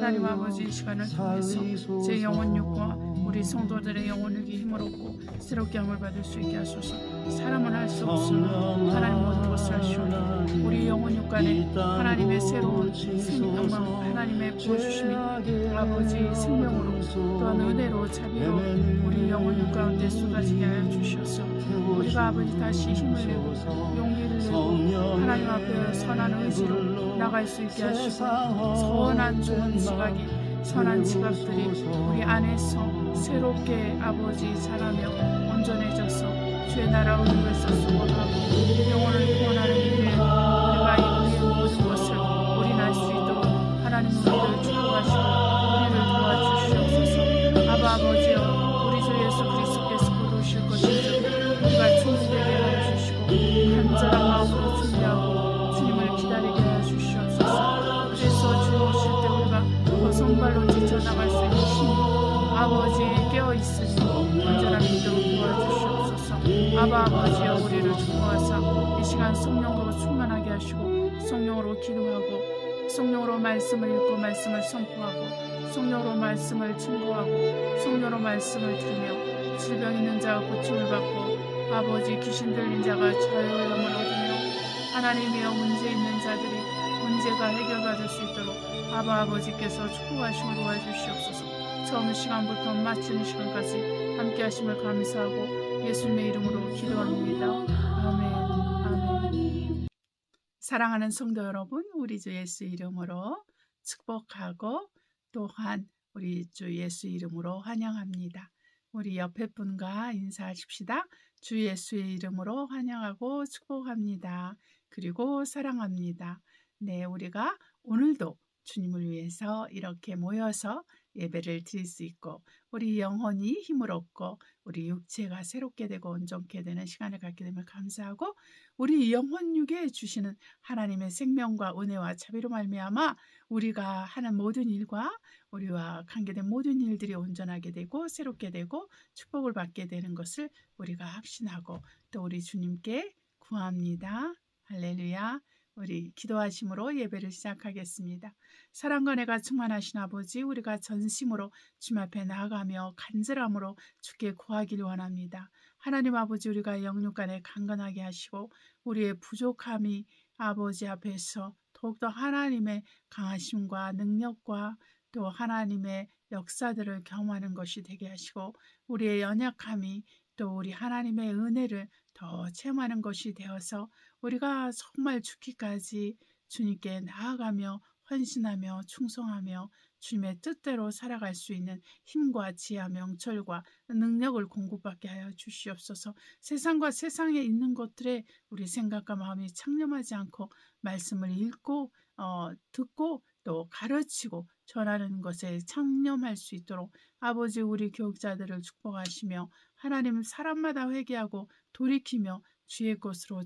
하나님 아버지 이 시간을 통해서 제 영혼육과 우리 성도들의 영혼육이 힘을 얻고 새롭게 함을 받을 수 있게 하소서. 사람은 할 수 없으나 하나님 모든 것을 하시오니 우리 영혼육 안에 하나님의 새로운 생명, 하나님의 부어주심이 아버지 생명으로 또한 은혜로 자비로 우리 영혼육 가운데 쏟아지게 하여 주시옵소서. 우리가 아버지 다시 힘을 내고 용기를 내고 하나님 앞에 선한 의지로 나갈 수 있게 하시고 선한 좋은 지각이 선한 지각들이 우리 안에서 새롭게 아버지 자라며 온전해져서 주의 나라 의를 수고하고 영혼을 구원하는 일에 우리가 이 우리의 모든 것을 올인할 수 있도록 하나님 우리를 축복하시고 우리를 도와주시옵소서. 아바 아버지여 우리 주 예수 그리스도께서 곧 오실 것인지 우리가 준비되게 하여 주시고 간절한 마음으로 준비하고 주님을 기다리게 하여 주시옵소서. 그래서 주 오실 때 우리가 손발로 지쳐나갈 수 있는 힘이 아버지 깨어있으니 온전한 믿음을 도와주시옵소서. 아바 아버지여 우리를 축복하사 이 시간 성령으로 충만하게 하시고 성령으로 기도하고 성령으로 말씀을 읽고 말씀을 선포하고 성령으로 말씀을 증거하고 성령으로 말씀을 들으며 질병 있는 자가 고침을 받고 아버지 귀신 들린 자가 자유함을 얻으며 하나님이여 문제 있는 자들이 문제가 해결받을 수 있도록 아바 아버지께서 축복하심을 도와주시옵소서. 처음 시간부터 마치는 시간까지 함께 하심을 감사하고 예수님의 이름으로 기도합니다. 아멘. 아멘. 사랑하는 성도 여러분, 우리 주 예수 이름으로 축복하고 또한 우리 주 예수 이름으로 환영합니다. 우리 옆에 분과 인사하십시다. 주 예수의 이름으로 환영하고 축복합니다. 그리고 사랑합니다. 네, 우리가 오늘도 주님을 위해서 이렇게 모여서 예배를 드릴 수 있고 우리 영혼이 힘을 얻고 우리 육체가 새롭게 되고 온전케 되는 시간을 갖게 됨을 감사하고 우리 영혼육에 주시는 하나님의 생명과 은혜와 자비로 말미암아 우리가 하는 모든 일과 우리와 관계된 모든 일들이 온전하게 되고 새롭게 되고 축복을 받게 되는 것을 우리가 확신하고 또 우리 주님께 구합니다. 할렐루야. 우리 기도하심으로 예배를 시작하겠습니다. 사랑과 은혜가 충만하신 아버지, 우리가 전심으로 주님 앞에 나아가며 간절함으로 주께 구하기를 원합니다. 하나님 아버지, 우리가 영육간에 강건하게 하시고 우리의 부족함이 아버지 앞에서 더욱더 하나님의 강하심과 능력과 또 하나님의 역사들을 경험하는 것이 되게 하시고 우리의 연약함이 또 우리 하나님의 은혜를 더 체험하는 것이 되어서 우리가 정말 죽기까지 주님께 나아가며 헌신하며 충성하며 주님의 뜻대로 살아갈 수 있는 힘과 지혜와 명철과 능력을 공급받게 하여 주시옵소서. 세상과 세상에 있는 것들에 우리 생각과 마음이 창념하지 않고 말씀을 읽고 듣고 또 가르치고 전하는 것에 창념할 수 있도록 아버지 우리 교육자들을 축복하시며 하나님 사람마다 회개하고 돌이키며 주의 것으로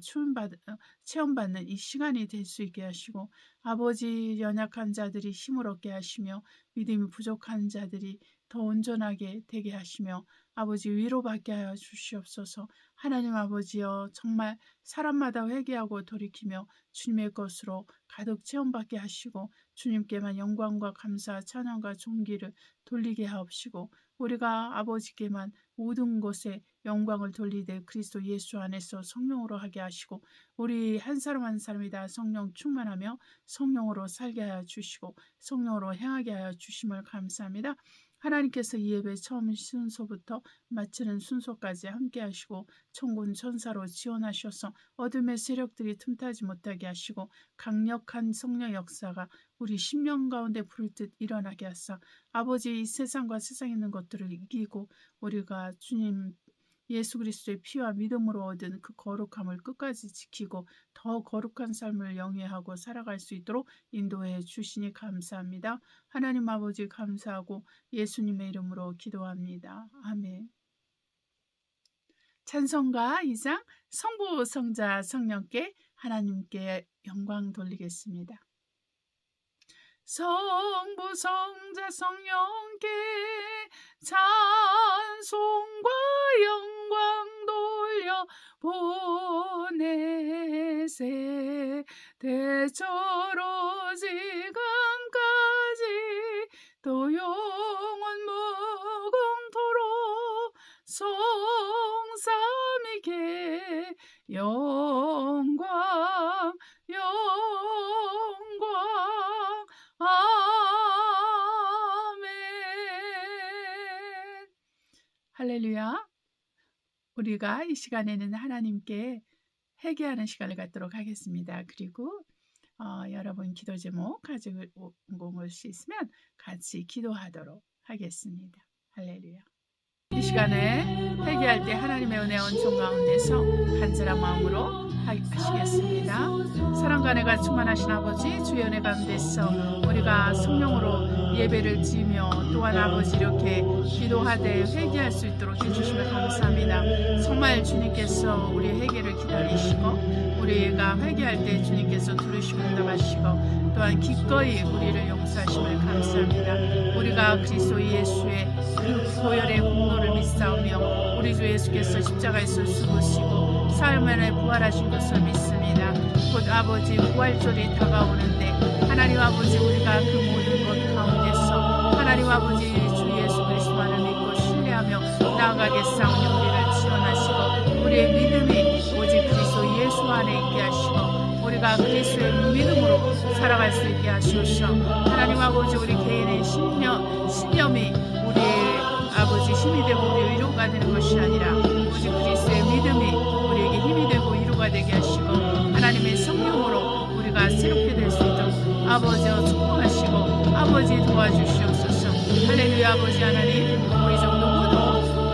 체험받는 이 시간이 될 수 있게 하시고 아버지 연약한 자들이 힘을 얻게 하시며 믿음이 부족한 자들이 더 온전하게 되게 하시며 아버지 위로받게 하여 주시옵소서. 하나님 아버지여 정말 사람마다 회개하고 돌이키며 주님의 것으로 가득 체험받게 하시고 주님께만 영광과 감사 찬양과 존귀를 돌리게 하옵시고 우리가 아버지께만 모든 것에 영광을 돌리되 그리스도 예수 안에서 성령으로 하게 하시고 우리 한 사람 한 사람이 다 성령 충만하며 성령으로 살게 하여 주시고 성령으로 행하게 하여 주심을 감사합니다. 하나님께서 이 예배 처음 순서부터 마치는 순서까지 함께 하시고 천군 천사로 지원하셔서 어둠의 세력들이 틈타지 못하게 하시고 강력한 성령 역사가 우리 심령 가운데 부를 듯 일어나게 하사 아버지 이 세상과 세상에 있는 것들을 이기고 우리가 주님 예수 그리스도의 피와 믿음으로 얻은 그 거룩함을 끝까지 지키고 더 거룩한 삶을 영위하고 살아갈 수 있도록 인도해 주시니 감사합니다. 하나님 아버지 감사하고 예수님의 이름으로 기도합니다. 아멘. 찬송가 2장 성부 성자 성령께 하나님께 영광 돌리겠습니다. 성부 성자 성령께 찬송과 영광 돌려 보내세 대저로 지금까지 영광 영광 아멘. 할렐루야. 우리가 이 시간에는 하나님께 회개하는 시간을 갖도록 하겠습니다. 그리고 여러분 기도 제목 가지고 올 수 있으면 같이 기도하도록 하겠습니다. 할렐루야. 이 시간에 회개할 때 하나님의 은혜 온총 가운데서 간절한 마음으로 하시겠습니다. 사랑과 은혜가 충만하신 아버지, 주의 은혜 가운데서 우리가 성령으로 예배를 드리며 또한 아버지 이렇게 기도하되 회개할 수 있도록 해주시면 감사합니다. 정말 주님께서 우리 회개를 기다리시고 우리가 회개할 때 주님께서 들으시고 응답하시고 또한 기꺼이 우리를 용서하심을 감사합니다. 우리가 그리스도 예수의 그 보혈의 공로를 믿사오며 우리 주 예수께서 십자가에서 죽으시고 사흘 만에 부활하신 것을 믿습니다. 곧 아버지 부활절이 다가오는데 하나님 아버지 우리가 그 모든 것 가운데서 하나님 아버지 주 예수 그리스도만을 믿고 신뢰하며 나아가겠사오니 우리를 지원하시고 우리의 믿음이 오직 그리스도 예수 안에 있게 하시고 우리가 그리스도의 믿음으로 살아갈 수 있게 하시옵소서. 하나님 아버지 우리 개인의 신념이 우리의 아버지 힘이 되고 우리의 위로가 되는 것이 아니라 오직 그리스도의 믿음이 우리에게 힘이 되고 위로가 되게 하시고 하나님의 성령으로 우리가 새롭게 될 수 있도록 아버지와 축복하시고 아버지 도와주시옵소서. 할렐루야. 아버지 하나님 우리 중 누구도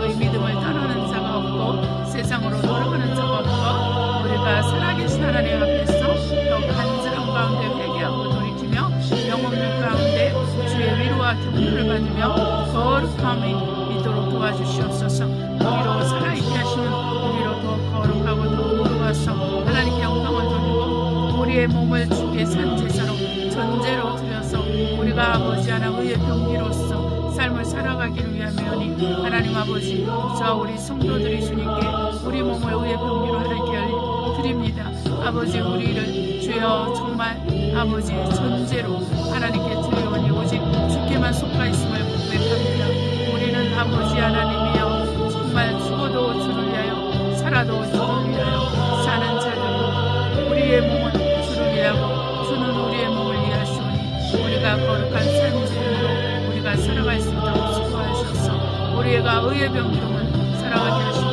너희 믿음을 떠나는 자가 없고 세상으로 돌아가는 자가 없고 우리가 살아계신 하나님 앞에서 더 간절한 가운데 회개하고 돌이키며 영혼들 가운데 주의 위로와 격려를 받으며 거룩함이 있도록 도와주시옵소서. 우리로 살아있게 하시는 우리로 더 거룩하고 더 무르와서 하나님께 영광을 돌리고 우리의 몸을 주께 산 제사로 전제로 드려서 우리가 아버지 하나님의 병기로서 삶을 살아가기를 위함이오니 하나님 아버지 저와 우리 성도들이 주님께 우리 몸을 의의 병기로 하나님께 드립니다. 아버지 우리를 주여 정말 아버지 전제로 하나님께 드리오니 오직 주께만 속하 있음을 고백합니다. 우리는 아버지 하나님이여 정말 죽어도 주를 위하여 살아도 주를 위하여 사는 자들로 우리의 몸은 주를 위하고 주는 우리의 몸을 위하시오니 우리가 거룩한 삶을 삶으로 우리가 살아갈 수 있도록 수고하셔서 우리가 의의 병기로만 살아가게 하시고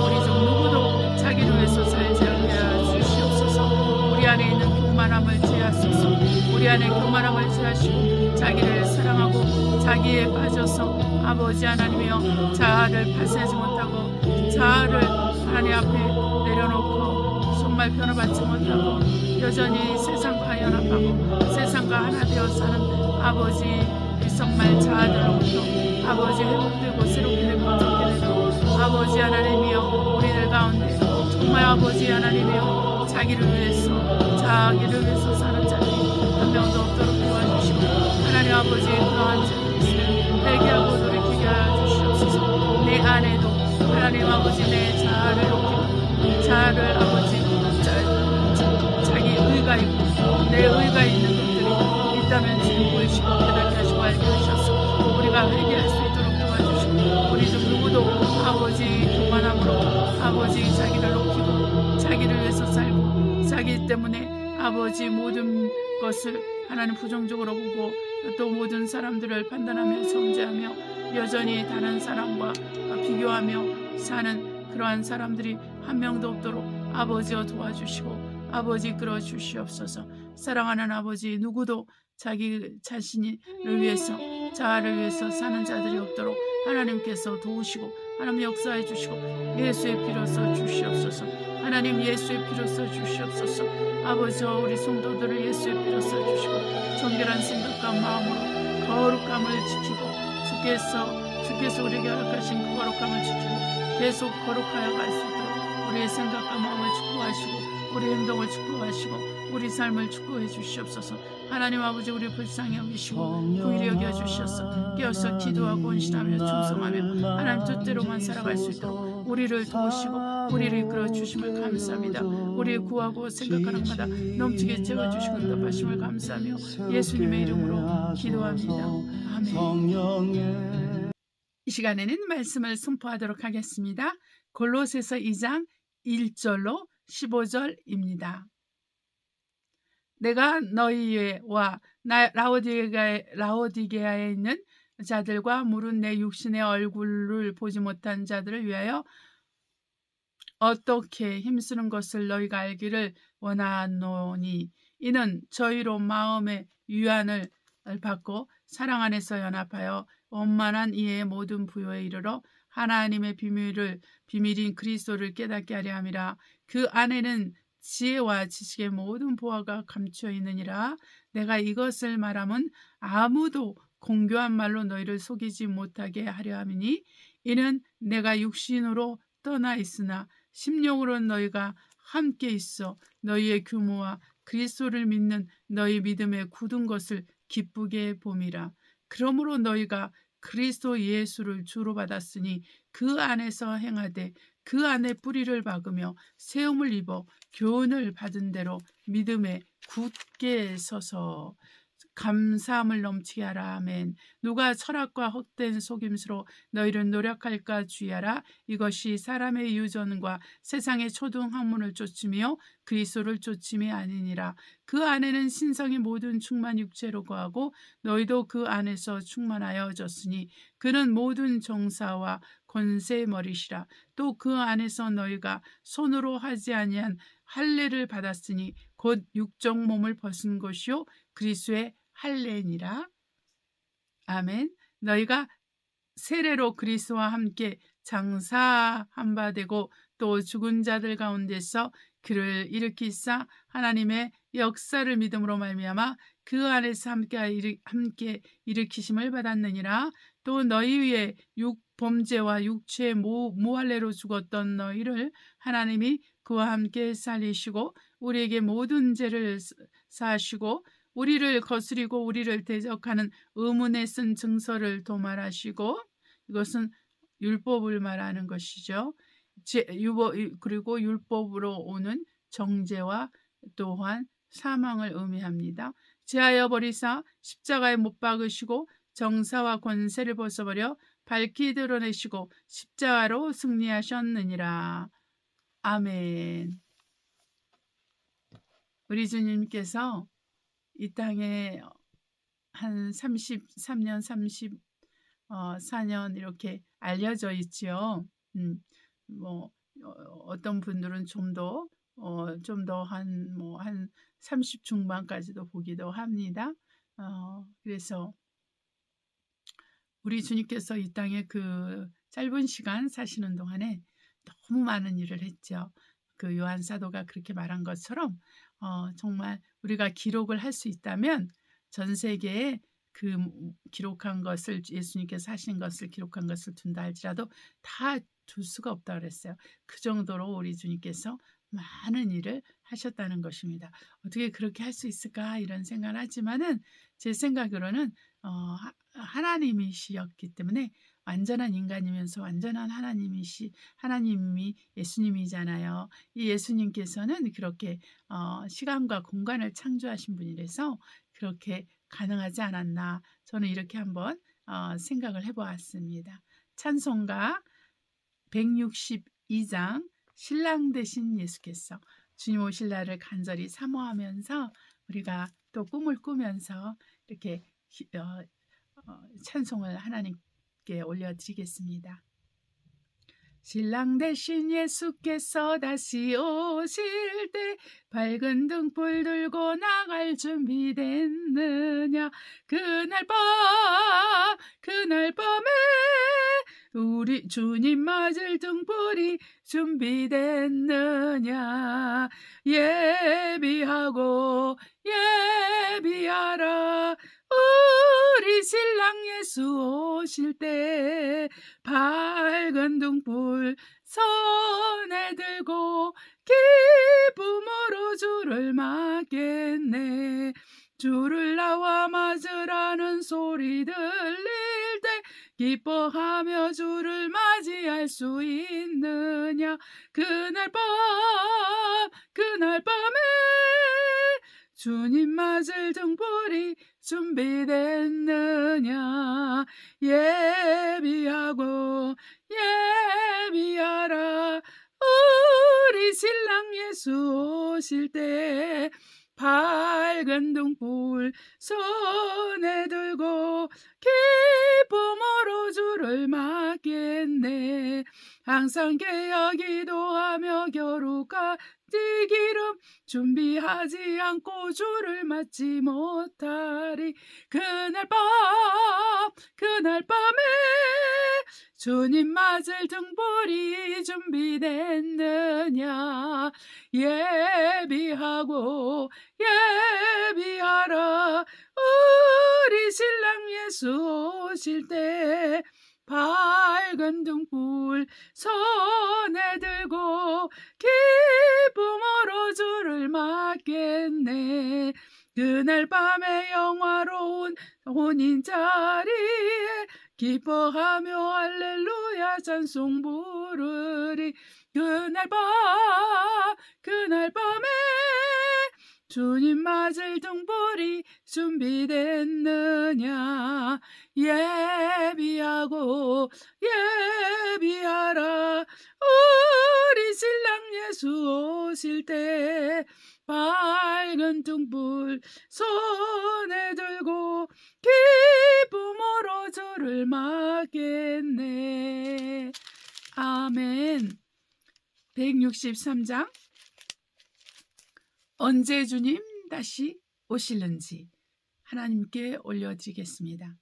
우리 중 누구도 자기를 위해서 살지 않게 하시옵소서. 우리 안에 있는 교만함을 제하소서. 우리 안에 교만함을 제하시고 자기를 사랑하고 자기에 빠져서 아버지 하나님이여 자아를 발산하지 못하고 자아를 하나님 앞에 내려놓고 정말 변화받지 못하고 여전히 세상과 연합하고 세상과 하나 되어 사는 아버지 정말 자아들로부터 아버지 회복되고 새롭게 되고 어떻게 되고 아버지 하나님이여 우리들 가운데 정말 아버지 하나님이여 자기를 위해서 사는 자들이 한 명도 없도록 도와주시고 하나님 아버지 그러한 자들을 회개하고 돌이키게 하주시옵소서. 내 안에도 하나님 아버지 내 자아를 높이고 자아를 아버지 자기 의가 있고 내 의가 있는 것들이 있다면 지금 보이시고 깨닫게 하시고 알게 하셔서 우리가 회개할 수 있도록 도와주시고 우리 중 누구도 아버지 교만함으로 아버지 자기를 높이고 자기를 위해서 살고 자기 때문에 아버지 모든 것을 하나님 부정적으로 보고 또 모든 사람들을 판단하며 정죄하며 여전히 다른 사람과 비교하며 사는 그러한 사람들이 한 명도 없도록 아버지여 도와주시고 아버지 끌어주시옵소서. 사랑하는 아버지 누구도 자기 자신을 위해서 자아를 위해서 사는 자들이 없도록 하나님께서 도우시고 하나님 역사해 주시고 예수의 피로써 주시옵소서. 하나님 예수의 피로써 주시옵소서. 아버지와 우리 성도들을 예수의 피로써 주시고 정결한 생각과 마음으로 거룩함을 지키고 주께서 우리에게 허락하신 그 거룩함을 지키고 계속 거룩하여 갈 수 있도록 우리의 생각과 마음을 축복하시고 우리 행동을 축복하시고 우리 삶을 축복해 주시옵소서. 하나님 아버지 우리 불쌍히 여기시고 긍휼히 여겨 주셔서 깨어서 기도하고 헌신하며 충성하며 하나님 뜻대로만 살아갈 수 있도록 우리를 도우시고 우리를 이끌어 주심을 감사합니다. 우리 구하고 생각하는 마다 넘치게 채워주시고 응답하심을 감사하며 예수님의 이름으로 기도합니다. 아멘. 이 시간에는 말씀을 선포하도록 하겠습니다. 골로새서 2장 1절로 15절입니다. 내가 너희와 라오디게아에 있는 자들과 물은 내 육신의 얼굴을 보지 못한 자들을 위하여 어떻게 힘쓰는 것을 너희가 알기를 원하노니 이는 저희로 마음의 위안을 받고 사랑 안에서 연합하여 원만한 이해의 모든 부요에 이르러 하나님의 비밀인 그리스도를 깨닫게 하려 함이라. 그 안에는 지혜와 지식의 모든 보화가 감추어 있느니라. 내가 이것을 말하면 아무도 공교한 말로 너희를 속이지 못하게 하려 함이니 이는 내가 육신으로 떠나 있으나 심령으로 너희가 함께 있어 너희의 규모와 그리스도를 믿는 너희 믿음에 굳은 것을 기쁘게 봄이라. 그러므로 너희가 그리스도 예수를 주로 받았으니 그 안에서 행하되 그 안에 뿌리를 박으며 세움을 입어 교훈을 받은 대로 믿음에 굳게 서서 감사함을 넘치게 하라. 아멘. 누가 철학과 헛된 속임수로 너희를 노력할까 주의하라. 이것이 사람의 유전과 세상의 초등 학문을 쫓으며 그리스도를 쫓음이 아니니라. 그 안에는 신성의 모든 충만 육체로 거하고 너희도 그 안에서 충만하여졌으니 그는 모든 정사와 권세의 머리시라. 또 그 안에서 너희가 손으로 하지 아니한 할례를 받았으니 곧 육적 몸을 벗은 것이요 그리스도의 할례니라. 아멘. 너희가 세례로 그리스도와 함께 장사한 바 되고 또 죽은 자들 가운데서 그를 일으키사 하나님의 역사를 믿음으로 말미암아 그 안에서 함께 일으키심을 받았느니라. 또 너희 위에 범죄와 육체의 무할례로 죽었던 너희를 하나님이 그와 함께 살리시고 우리에게 모든 죄를 사하시고 우리를 거스리고 우리를 대적하는 의문에 쓴 증서를 도말하시고, 이것은 율법을 말하는 것이죠. 그리고 율법으로 오는 정죄와 또한 사망을 의미합니다. 제하여 버리사 십자가에 못 박으시고 정사와 권세를 벗어버려 밝히 드러내시고 십자가로 승리하셨느니라. 아멘. 우리 주님께서 이 땅에 한 33년, 34년 이렇게 알려져 있지요. 어떤 분들은 좀 더 한 30 중반까지도 보기도 합니다. 그래서 우리 주님께서 이 땅에 그 짧은 시간 사시는 동안에 너무 많은 일을 했죠. 그 요한 사도가 그렇게 말한 것처럼 정말 우리가 기록을 할 수 있다면 전 세계에 그 기록한 것을, 예수님께서 하신 것을 기록한 것을 둔다 할지라도 다 둘 수가 없다고 그랬어요. 그 정도로 우리 주님께서 많은 일을 하셨다는 것입니다. 어떻게 그렇게 할 수 있을까 이런 생각을 하지만은 제 생각으로는 하나님이시였기 때문에 완전한 인간이면서 완전한 하나님이 예수님이잖아요. 이 예수님께서는 그렇게 시간과 공간을 창조하신 분이라서 그렇게 가능하지 않았나, 저는 이렇게 한번 생각을 해보았습니다. 찬송가 162장 신랑 되신 예수께서, 주님 오실 날을 간절히 사모하면서 우리가 또 꿈을 꾸면서 이렇게 찬송을 하나님께 올려드리겠습니다. 신랑 되신 예수께서 다시 오실 때 밝은 등불 들고 나갈 준비됐느냐. 그날 밤에 우리 주님 맞을 등불이 준비됐느냐. 예비하라. 우리 신랑 예수 오실 때 밝은 등불 손에 들고 기쁨으로 주를 맞겠네. 주를 나와 맞으라는 소리 들릴 때 기뻐하며 주를 맞이할 수 있느냐. 그날 밤에 주님 맞을 등불이 준비됐느냐. 예비하라. 우리 신랑 예수 오실 때 밝은 등불 손에 들고 기쁨으로 주를 맞겠네. 항상 깨어 기도하며 겨루까지 기름 준비하지 않고 주를 맞지 못하리. 그날 밤에 주님 맞을 등불이 준비됐느냐. 예비하라. 우리 신랑 예수 오실 때 밝은 등불 손에 들고 기쁨으로 주를 맞겠네. 그날 밤에 영화로운 혼인 자리에 기뻐하며 할렐루야 찬송 부르리. 그날 밤에 주님 맞을 등불이 준비됐느냐. 예비하라. 우리 신랑 예수 오실 때 밝은 등불 손에 들고 기쁨으로 주를 맞겠네. 아멘. 163장 언제 주님 다시 오실는지 하나님께 올려드리겠습니다.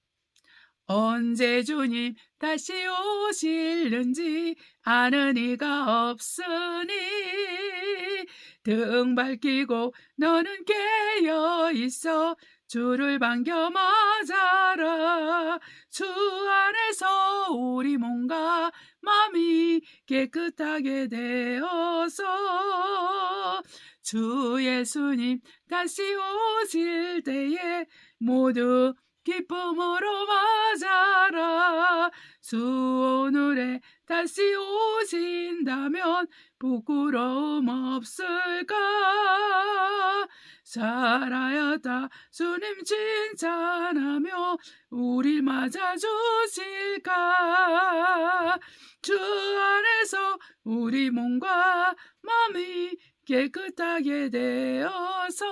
언제 주님 다시 오실는지 아는 이가 없으니 등 밝히고 너는 깨어있어 주를 반겨 맞아라. 주 안에서 우리 몸과 마음이 깨끗하게 되어서 주 예수님 다시 오실 때에 모두 기쁨으로 맞아라. 주 오늘에 다시 오신다면 부끄러움 없을까. 살아야다 주님 칭찬하며 우릴 맞아주실까. 주 안에서 우리 몸과 마음이 깨끗하게 되어서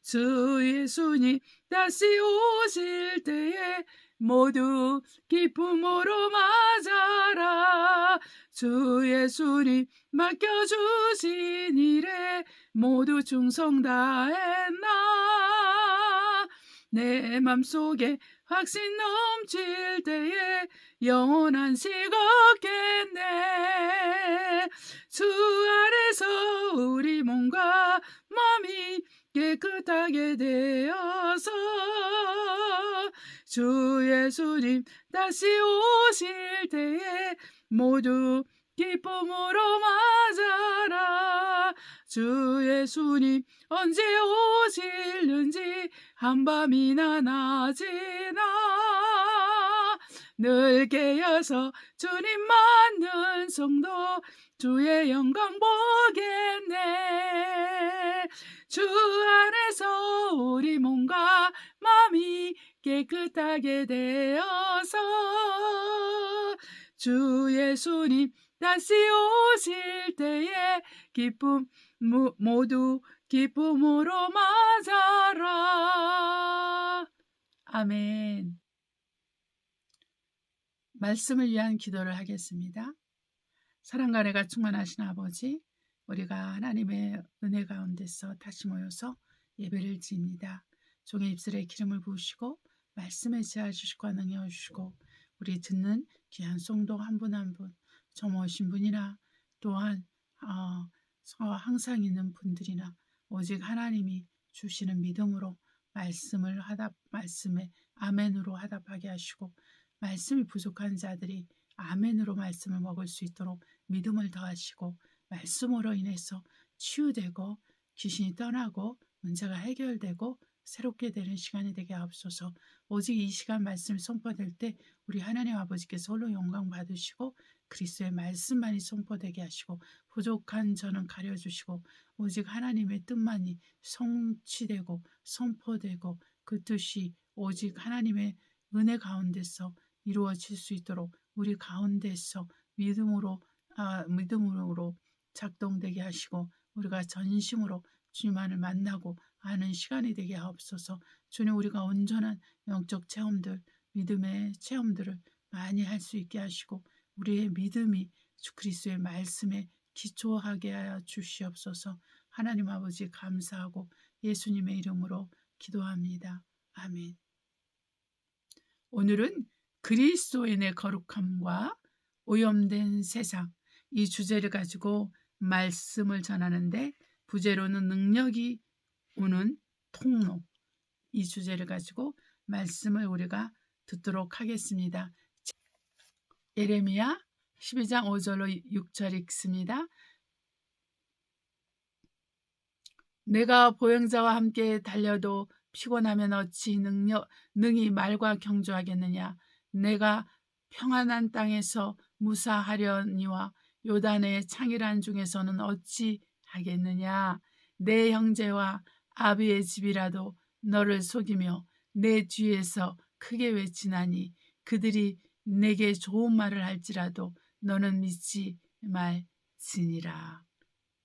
주 예수님 다시 오실 때에 모두 기쁨으로 맞아라. 주 예수님 맡겨주신 일에 모두 충성 다했나. 내 맘속에 확신 넘칠 때에 영원한 식 없겠네. 주 안에서 우리 몸과 마음이 깨끗하게 되어서 주 예수님 다시 오실 때에 모두 기쁨으로 맞아라. 주 예수님 언제 오실는지 한밤이나 낮이나 늘 깨어서 주님 맞는 성도 주의 영광 보겠네. 주 안에서 우리 몸과 마음이 깨끗하게 되어서 주 예수님 다시 오실 때에 기쁨 모두 기쁨으로 맞아라. 아멘. 말씀을 위한 기도를 하겠습니다. 사랑과 은혜가 충만하신 아버지, 우리가 하나님의 은혜 가운데서 다시 모여서 예배를 드립니다. 종의 입술에 기름을 부으시고 말씀에 지어주시고 능력을 주시고 우리 듣는 귀한 성도 한 분 한 분, 젊으신 분이나 또한 항상 있는 분들이나 오직 하나님이 주시는 믿음으로 말씀에 아멘으로 화답하게 하시고 말씀이 부족한 자들이 아멘으로 말씀을 먹을 수 있도록 믿음을 더하시고 말씀으로 인해서 치유되고 귀신이 떠나고 문제가 해결되고 새롭게 되는 시간이 되게 하옵소서. 오직 이 시간 말씀이 선포될 때 우리 하나님 아버지께서 홀로 영광 받으시고 그리스도의 말씀만이 선포되게 하시고 부족한 저는 가려주시고 오직 하나님의 뜻만이 성취되고 선포되고 그 뜻이 오직 하나님의 은혜 가운데서 이루어질 수 있도록 우리 가운데서 믿음으로 작동되게 하시고 우리가 전심으로 주님만을 만나고 아는 시간이 되게 하옵소서. 주님, 우리가 온전한 영적 체험들, 믿음의 체험들을 많이 할 수 있게 하시고 우리의 믿음이 주 그리스도의 말씀에 기초하게 하여 주시옵소서. 하나님 아버지 감사하고 예수님의 이름으로 기도합니다. 아멘. 오늘은 그리스도인의 거룩함과 오염된 세상, 이 주제를 가지고 말씀을 전하는데, 부제로는 능력이 오는 통로, 이 주제를 가지고 말씀을 우리가 듣도록 하겠습니다. 예레미야 12장 5절로 6절 읽습니다. 내가 보행자와 함께 달려도 피곤하면 어찌 능히 말과 경주하겠느냐. 내가 평안한 땅에서 무사하려니와 요단의 창이란 중에서는 어찌 하겠느냐. 내 형제와 아비의 집이라도 너를 속이며 내 뒤에서 크게 외치나니 그들이 내게 좋은 말을 할지라도 너는 믿지 말지니라.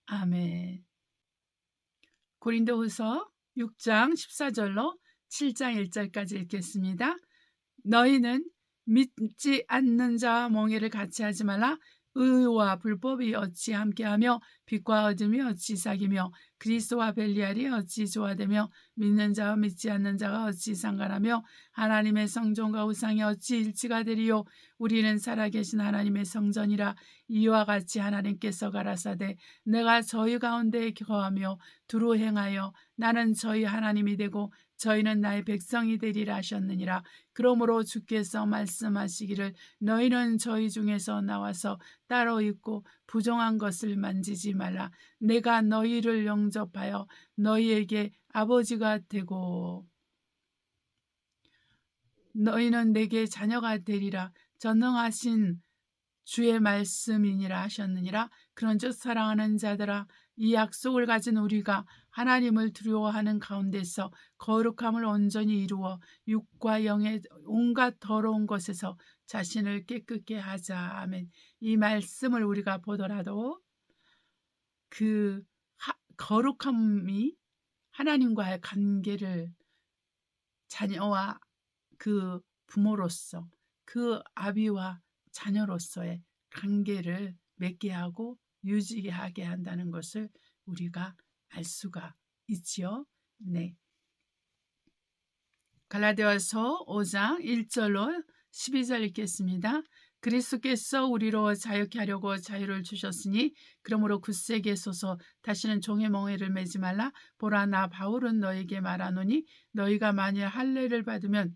아멘. 고린도후서 6장 14절로 7장 1절까지 읽겠습니다. 너희는 믿지 않는 자와 멍에를 같이 하지 말라. 의와 불법이 어찌 함께하며 빛과 어둠이 어찌 사귀며 그리스도와 벨리알이 어찌 조화되며 믿는 자와 믿지 않는 자가 어찌 상관하며 하나님의 성전과 우상이 어찌 일치가 되리요. 우리는 살아계신 하나님의 성전이라. 이와 같이 하나님께서 가라사대 내가 저희 가운데 거하며 두루 행하여 나는 저희 하나님이 되고 저희는 나의 백성이 되리라 하셨느니라. 그러므로 주께서 말씀하시기를 너희는 저희 중에서 나와서 따로 있고 부정한 것을 만지지 말라. 내가 너희를 영접하여 너희에게 아버지가 되고 너희는 내게 자녀가 되리라. 전능하신 주의 말씀이니라 하셨느니라. 그런즉 사랑하는 자들아, 이 약속을 가진 우리가 하나님을 두려워하는 가운데서 거룩함을 온전히 이루어 육과 영의 온갖 더러운 것에서 자신을 깨끗게 하자. 아멘. 이 말씀을 우리가 보더라도 그 거룩함이 하나님과의 관계를 자녀와 그 부모로서 그 아비와 자녀로서의 관계를 맺게 하고 유지하게 한다는 것을 우리가 알 수가 있지요. 네. 갈라디아서 5장 1절로 12절 읽겠습니다. 그리스도께서 우리로 자유케 하려고 자유를 주셨으니 그러므로 굳세게 서서 다시는 종의 멍에를 매지 말라. 보라, 나 바울은 너에게 말하노니 너희가 만일 할례를 받으면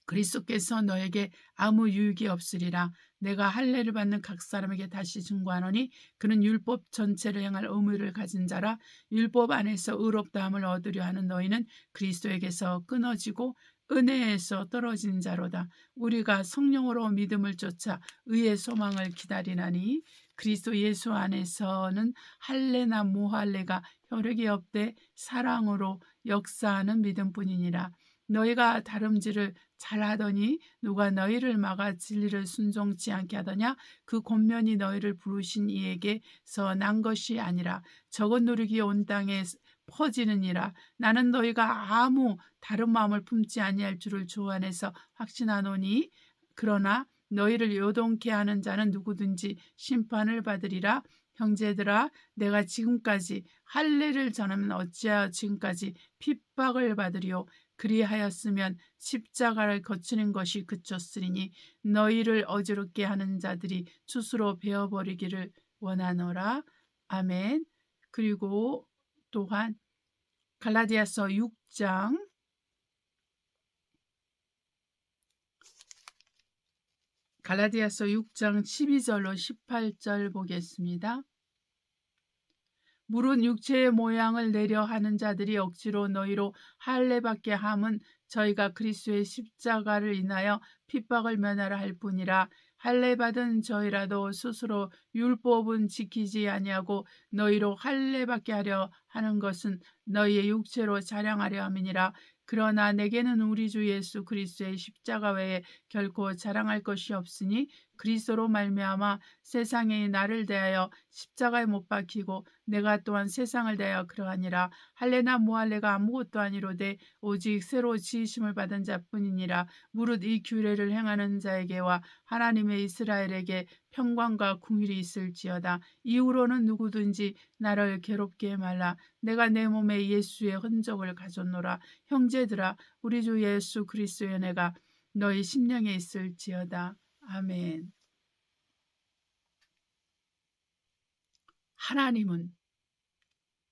그리스도께서 너에게 아무 유익이 없으리라. 내가 할례를 받는 각 사람에게 다시 증거하노니 그는 율법 전체를 행할 의무를 가진 자라. 율법 안에서 의롭다함을 얻으려 하는 너희는 그리스도에게서 끊어지고 은혜에서 떨어진 자로다. 우리가 성령으로 믿음을 쫓아 의의 소망을 기다리나니 그리스도 예수 안에서는 할례나 무할례가 효력이 없되 사랑으로 역사하는 믿음뿐이니라. 너희가 다름질을 잘하더니 누가 너희를 막아 진리를 순종치 않게 하더냐. 그 권면이 너희를 부르신 이에게서 난 것이 아니라 적은 누룩이 온 땅에 퍼지느니라. 나는 너희가 아무 다른 마음을 품지 아니할 줄을 주 안에서 확신하노니 그러나 너희를 요동케 하는 자는 누구든지 심판을 받으리라. 형제들아, 내가 지금까지 할례를 전하면 어찌하여 지금까지 핍박을 받으리요. 그리하였으면 십자가를 거치는 것이 그쳤으리니 너희를 어지럽게 하는 자들이 스스로 베어버리기를 원하노라. 아멘. 그리고 또한 갈라디아서 6장 12절로 18절 보겠습니다. 물은 육체의 모양을 내려 하는 자들이 억지로 너희로 할례받게 함은 저희가 그리스도의 십자가를 인하여 핍박을 면하라 할 뿐이라. 할례받은 저희라도 스스로 율법은 지키지 아니하고 너희로 할례받게 하려 하는 것은 너희의 육체로 자랑하려 함이니라. 그러나 내게는 우리 주 예수 그리스도의 십자가 외에 결코 자랑할 것이 없으니 그리스도로 말미암아 세상이 나를 대하여 십자가에 못 박히고 내가 또한 세상을 대하여 그러하니라. 할례나 무할례가 아무것도 아니로되 오직 새로 지으심을 받은 자뿐이니라. 무릇 이 규례를 행하는 자에게와 하나님의 이스라엘에게 평강과 궁일이 있을지어다. 이후로는 누구든지 나를 괴롭게 말라. 내가 내 몸에 예수의 흔적을 가졌노라. 형제들아, 우리 주 예수 그리스도의 은혜가 너희 심령에 있을지어다. 아멘. 하나님은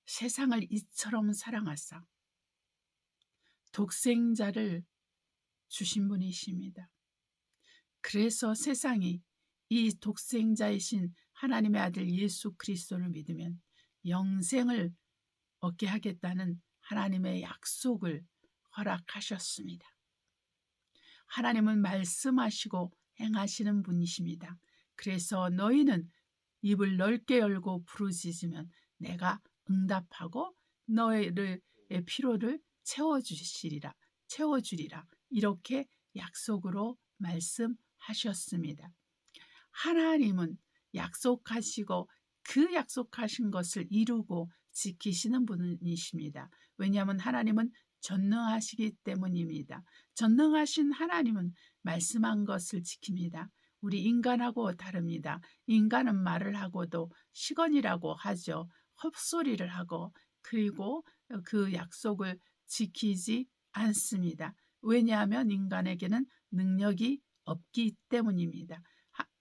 세상을 이처럼 사랑하사 독생자를 주신 분이십니다. 그래서 세상이 이 독생자이신 하나님의 아들 예수 그리스도를 믿으면 영생을 얻게 하겠다는 하나님의 약속을 허락하셨습니다. 하나님은 말씀하시고 행하시는 분이십니다. 그래서 너희는 입을 넓게 열고 부르짖으면 내가 응답하고 너희의 필요를 채워주리라. 이렇게 약속으로 말씀하셨습니다. 하나님은 약속하시고 그 약속하신 것을 이루고 지키시는 분이십니다. 왜냐하면 하나님은 전능하시기 때문입니다. 전능하신 하나님은 말씀한 것을 지킵니다. 우리 인간하고 다릅니다. 인간은 말을 하고도 시건이라고 하죠. 헛소리를 하고 그리고 그 약속을 지키지 않습니다. 왜냐하면 인간에게는 능력이 없기 때문입니다.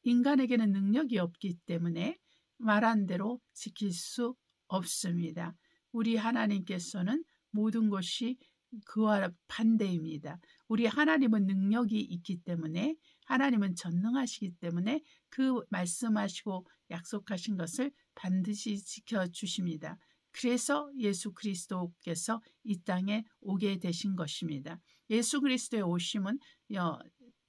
인간에게는 능력이 없기 때문에 말한 대로 지킬 수 없습니다. 우리 하나님께서는 모든 것이 그와 반대입니다. 우리 하나님은 능력이 있기 때문에 하나님은 전능하시기 때문에 그 말씀하시고 약속하신 것을 반드시 지켜주십니다. 그래서 예수 그리스도께서 이 땅에 오게 되신 것입니다. 예수 그리스도의 오심은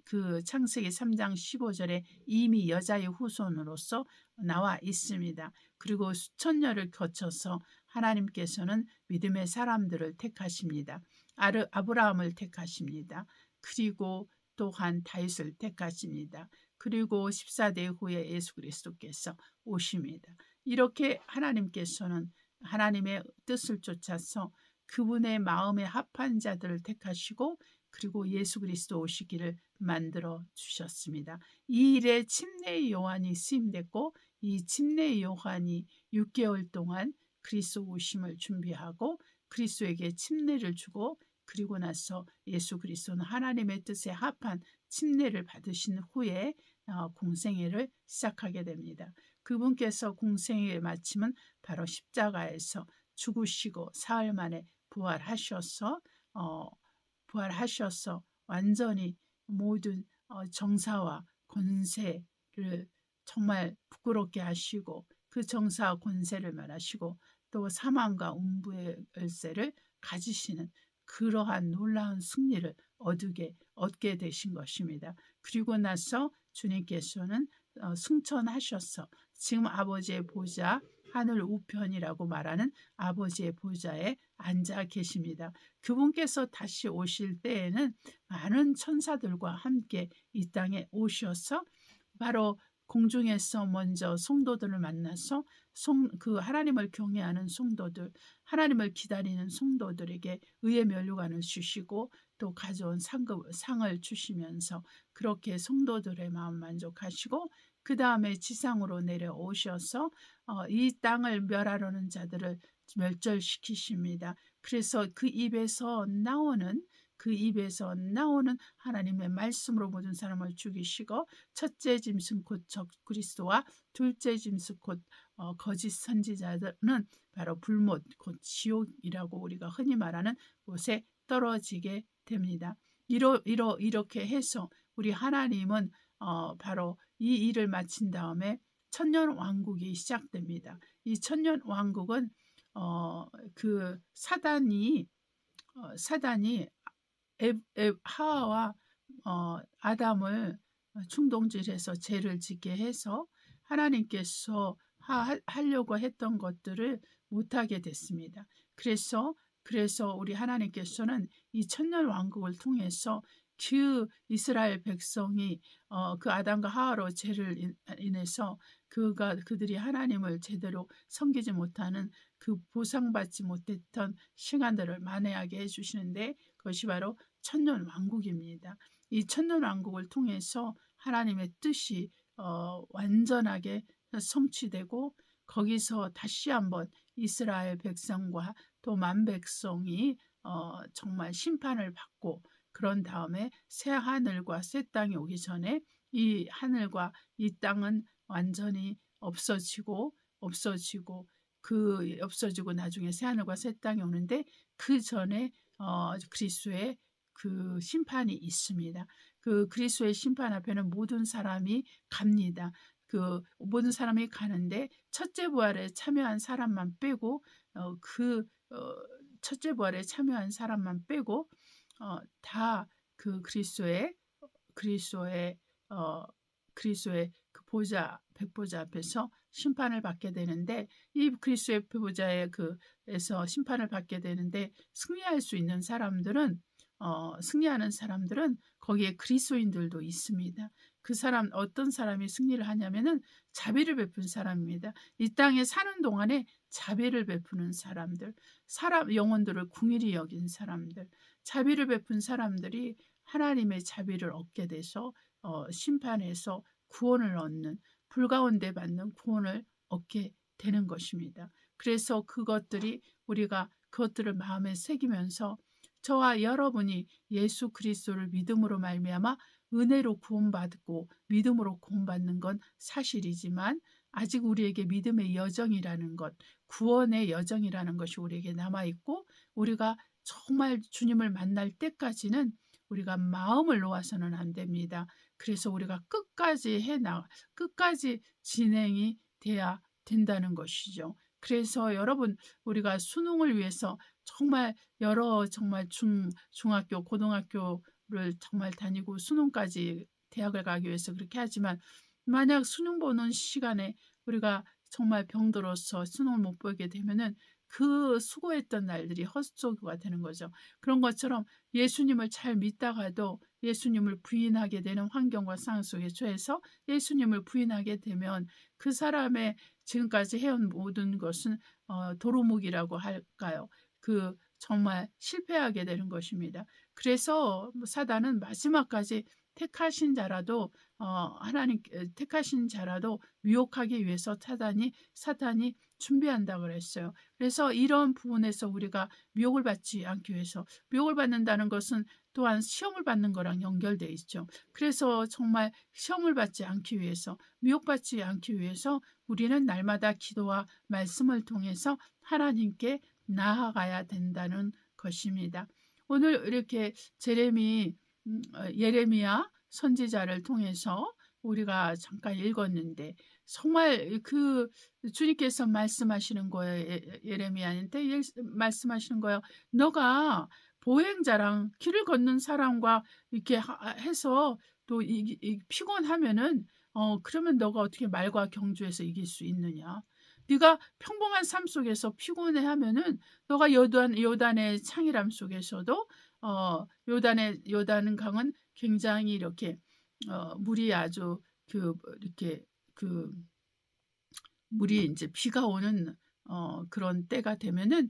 그 창세기 3장 15절에 이미 여자의 후손으로서 나와 있습니다. 그리고 수천 년을 거쳐서 하나님께서는 믿음의 사람들을 택하십니다. 아브라함을 택하십니다. 그리고 또한 다윗을 택하십니다. 그리고 14대 후에 예수 그리스도께서 오십니다. 이렇게 하나님께서는 하나님의 뜻을 쫓아서 그분의 마음에 합한 자들을 택하시고 그리고 예수 그리스도 오시기를 만들어 주셨습니다. 이 일에 침례의 요한이 쓰임됐고 이 침례의 요한이 6개월 동안 그리스도 오심을 준비하고 그리스도에게 침례를 주고 그리고 나서 예수 그리스도는 하나님의 뜻에 합한 침례를 받으신 후에 공생애를 시작하게 됩니다. 그분께서 공생애의 마침은 바로 십자가에서 죽으시고 사흘 만에 부활하셔서 완전히 모든 정사와 권세를 정말 부끄럽게 하시고 그 정사와 권세를 멸하시고 또 사망과 음부의 열쇠를 가지시는 그러한 놀라운 승리를 얻게 되신 것입니다. 그리고 나서 주님께서는 승천하셔서 지금 아버지의 보좌 하늘 우편이라고 말하는 아버지의 보좌에 앉아 계십니다. 그분께서 다시 오실 때에는 많은 천사들과 함께 이 땅에 오셔서 바로 공중에서 먼저 성도들을 만나서 그 하나님을 경외하는 성도들, 하나님을 기다리는 성도들에게 의의 면류관을 주시고 또 가져온 상을 주시면서 그렇게 성도들의 마음 만족하시고 그 다음에 지상으로 내려오셔서 이 땅을 멸하려는 자들을 멸절시키십니다. 그래서 그 입에서 나오는 하나님의 말씀으로 모든 사람을 죽이시고 첫째 짐승 곧 그리스도와 둘째 짐승 곧 거짓 선지자들은 바로 불못 곧 지옥이라고 우리가 흔히 말하는 곳에 떨어지게 됩니다. 이렇게 해서 우리 하나님은 바로 이 일을 마친 다음에 천년 왕국이 시작됩니다. 이 천년 왕국은 그 사단이 하와와 아담을 충동질해서 죄를 짓게 해서 하나님께서 하려고 했던 것들을 못하게 됐습니다. 그래서 우리 하나님께서는 이 천년 왕국을 통해서 그 이스라엘 백성이 그 아담과 하와로 죄를 인해서 그들이 하나님을 제대로 섬기지 못하는 그 보상받지 못했던 시간들을 만회하게 해주시는데, 그것이 바로 천년 왕국입니다. 이 천년 왕국을 통해서 하나님의 뜻이 완전하게 성취되고, 거기서 다시 한번 이스라엘 백성과 또 만백성이 정말 심판을 받고, 그런 다음에 새 하늘과 새 땅이 오기 전에 이 하늘과 이 땅은 완전히 없어지고 나중에 새 하늘과 새 땅이 오는데, 그 전에 그리스도의 그 심판이 있습니다. 그 그리스도의 심판 앞에는 모든 사람이 갑니다. 그 모든 사람이 가는데 첫째 부활에 참여한 사람만 빼고 첫째 부활에 참여한 사람만 빼고 다 그 그리스도의 그 보좌 백보좌 앞에서 심판을 받게 되는데, 이 그리스도의 보좌에서 심판을 받게 되는데 승리할 수 있는 사람들은 승리하는 사람들은 거기에 그리스도인들도 있습니다. 그 사람 어떤 사람이 승리를 하냐면은 자비를 베푼 사람입니다. 이 땅에 사는 동안에 자비를 베푸는 사람들, 영혼들을 궁일이 여긴 사람들, 자비를 베푼 사람들이 하나님의 자비를 얻게 돼서 심판에서 구원을 얻는, 불 가운데 받는 구원을 얻게 되는 것입니다. 그래서 우리가 그것들을 마음에 새기면서 저와 여러분이 예수 그리스도를 믿음으로 말미암아 은혜로 구원받고 믿음으로 구원받는 건 사실이지만, 아직 우리에게 믿음의 여정이라는 것, 구원의 여정이라는 것이 우리에게 남아있고, 우리가 정말 주님을 만날 때까지는 우리가 마음을 놓아서는 안 됩니다. 그래서 우리가 끝까지 진행이 돼야 된다는 것이죠. 그래서 여러분, 우리가 수능을 위해서 정말 중학교, 고등학교를 정말 다니고 수능까지 대학을 가기 위해서 그렇게 하지만, 만약 수능 보는 시간에 우리가 정말 병들어서 수능을 못 보게 되면은 그 수고했던 날들이 헛수고가 되는 거죠. 그런 것처럼 예수님을 잘 믿다가도 예수님을 부인하게 되는 환경과 상황 속에 처해서 예수님을 부인하게 되면 그 사람의 지금까지 해온 모든 것은 도루묵이라고 할까요? 정말 실패하게 되는 것입니다. 그래서 사단은 마지막까지 택하신 자라도 택하신 자라도 미혹하기 위해서 사탄이 준비한다고 그랬어요. 그래서 이런 부분에서 우리가 미혹을 받지 않기 위해서, 미혹을 받는다는 것은 또한 시험을 받는 거랑 연결되어 있죠. 그래서 정말 시험을 받지 않기 위해서, 미혹받지 않기 위해서 우리는 날마다 기도와 말씀을 통해서 하나님께 나아가야 된다는 것입니다. 오늘 이렇게 예레미야 선지자를 통해서 우리가 잠깐 읽었는데, 정말 그 주님께서 말씀하시는 거예요. 예레미야한테 말씀하시는 거예요. 너가 보행자랑 길을 걷는 사람과 이렇게 해서 또 피곤하면은 그러면 너가 어떻게 말과 경주에서 이길 수 있느냐? 네가 평범한 삶 속에서 피곤해하면은 너가 요단의 창이람 속에서도 요단 강은 굉장히 이렇게 물이 아주 물이 이제 비가 오는 그런 때가 되면은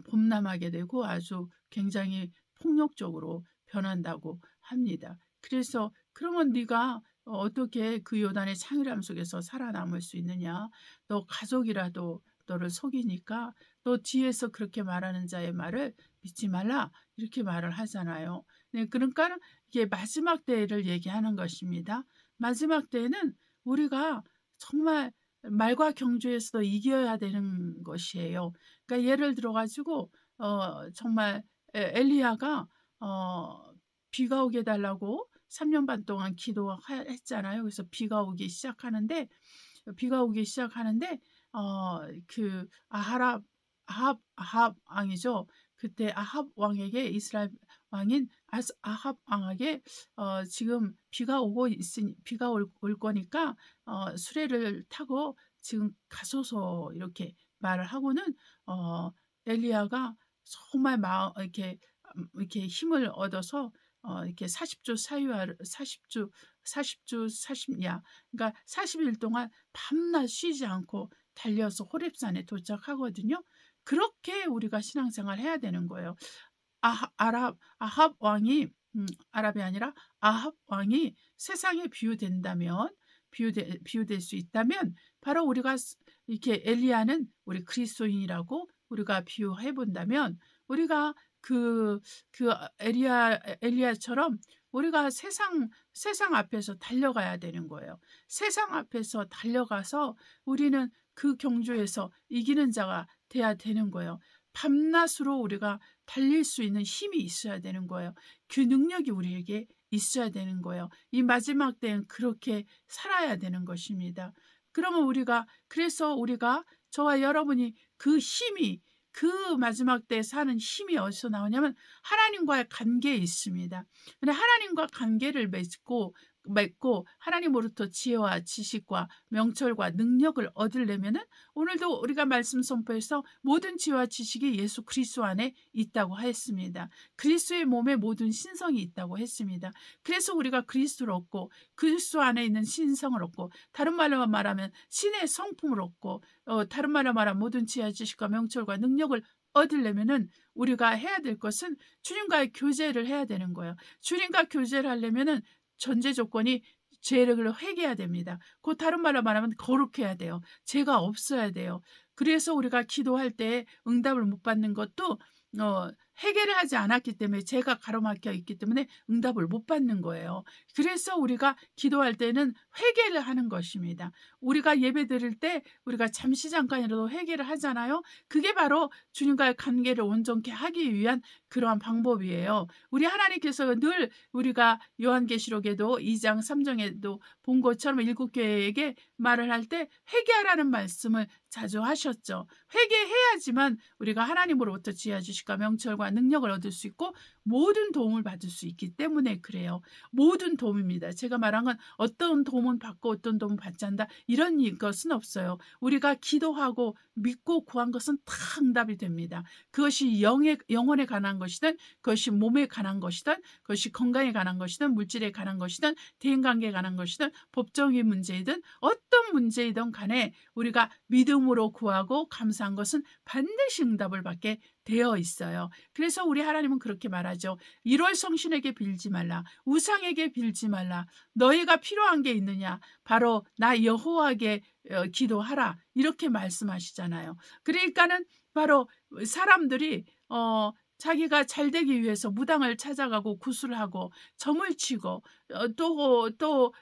범람하게 되고 아주 굉장히 폭력적으로 변한다고 합니다. 그래서 그러면 네가 어떻게 그 요단의 창이람 속에서 살아남을 수 있느냐? 너 가족이라도 너를 속이니까 너 뒤에서 그렇게 말하는 자의 말을 믿지 말라, 이렇게 말을 하잖아요. 네, 그러니까 이게 마지막 때를 얘기하는 것입니다. 마지막 때에는 우리가 정말 말과 경주에서도 이겨야 되는 것이에요. 그러니까 예를 들어가지고 정말 엘리야가 비가 오게 해달라고 3년 반 동안 기도했잖아요. 그래서 비가 오기 시작하는데 그 아합 왕이죠. 그때 아합 왕에게, 이스라엘 왕인 아합 왕에게 지금 비가 올 거니까 수레를 타고 지금 가소서, 이렇게 말을 하고는 엘리야가 정말 이렇게 힘을 얻어서 이렇게 40주 사유하 40주 40야 그러니까 40일 동안 밤낮 쉬지 않고 달려서 호렙산에 도착하거든요. 그렇게 우리가 신앙생활 해야 되는 거예요. 아합 왕이 아랍이 아니라 아합 왕이 세상에 비유될 수 있다면 바로 우리가 이렇게 엘리야는 우리 그리스도인이라고 우리가 비유해 본다면 우리가 그 엘리야처럼 우리가 세상 앞에서 달려가야 되는 거예요. 세상 앞에서 달려가서 우리는 그 경주에서 이기는 자가 돼야 되는 거예요. 밤낮으로 우리가 달릴 수 있는 힘이 있어야 되는 거예요. 그 능력이 우리에게 있어야 되는 거예요. 이 마지막 때는 그렇게 살아야 되는 것입니다. 그러면 그래서 우리가 저와 여러분이 그 마지막 때 사는 힘이 어디서 나오냐면 하나님과의 관계에 있습니다. 근데 하나님과 관계를 맺고 하나님으로부터 지혜와 지식과 명철과 능력을 얻으려면은 오늘도 우리가 말씀 선포에서 모든 지혜와 지식이 예수 그리스도 안에 있다고 했습니다. 그리스도의 몸에 모든 신성이 있다고 했습니다. 그래서 우리가 그리스도를 얻고 그리스도 안에 있는 신성을 얻고 다른 말로 말하면 신의 성품을 얻고 다른 말로 말하면 모든 지혜와 지식과 명철과 능력을 얻으려면은 우리가 해야 될 것은 주님과의 교제를 해야 되는 거예요. 주님과 교제를 하려면은 전제 조건이 죄를 회개해야 됩니다. 그 다른 말로 말하면 거룩해야 돼요. 죄가 없어야 돼요. 그래서 우리가 기도할 때 응답을 못 받는 것도 회개를 하지 않았기 때문에 죄가 가로막혀 있기 때문에 응답을 못 받는 거예요. 그래서 우리가 기도할 때는 회개를 하는 것입니다. 우리가 예배 드릴 때 우리가 잠시 잠깐이라도 회개를 하잖아요. 그게 바로 주님과의 관계를 온전케 하기 위한 그러한 방법이에요. 우리 하나님께서 늘 우리가 요한계시록에도 2장 3장에도 본 것처럼 7교회에게 말을 할 때 회개하라는 말씀을 자주 하셨죠. 회개해야지만 우리가 하나님으로부터 지혜와 지식과 명철과 능력을 얻을 수 있고 모든 도움을 받을 수 있기 때문에 그래요. 모든 도움입니다. 제가 말한 건 어떤 도움은 받고 어떤 도움은 받지 않는다 이런 것은 없어요. 우리가 기도하고 믿고 구한 것은 다 응답이 됩니다. 그것이 영혼에 관한 것이든 그것이 몸에 관한 것이든 그것이 건강에 관한 것이든 물질에 관한 것이든 대인관계에 관한 것이든 법적인 문제이든 어떤 문제이든 간에 우리가 믿음으로 구하고 감사한 것은 반드시 응답을 받게 되어 있어요. 그래서 우리 하나님은 그렇게 말하죠. 1월 성신에게 빌지 말라. 우상에게 빌지 말라. 너희가 필요한 게 있느냐? 바로 나 여호와에게 기도하라. 이렇게 말씀하시잖아요. 그러니까는 바로 사람들이 자기가 잘 되기 위해서 무당을 찾아가고 구슬을 하고 점을 치고 또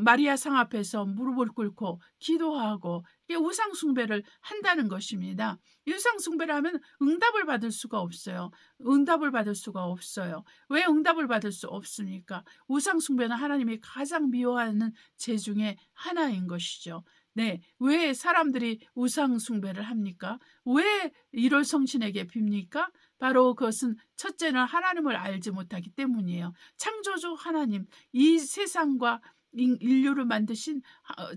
마리아 상 앞에서 무릎을 꿇고 기도하고 우상 숭배를 한다는 것입니다. 우상 숭배를 하면 응답을 받을 수가 없어요. 응답을 받을 수가 없어요. 왜 응답을 받을 수 없습니까? 우상 숭배는 하나님이 가장 미워하는 죄 중에 하나인 것이죠. 네, 왜 사람들이 우상 숭배를 합니까? 왜 1월 성신에게 빕니까? 바로 그것은 첫째는 하나님을 알지 못하기 때문이에요. 창조주 하나님, 이 세상과 인류를 만드신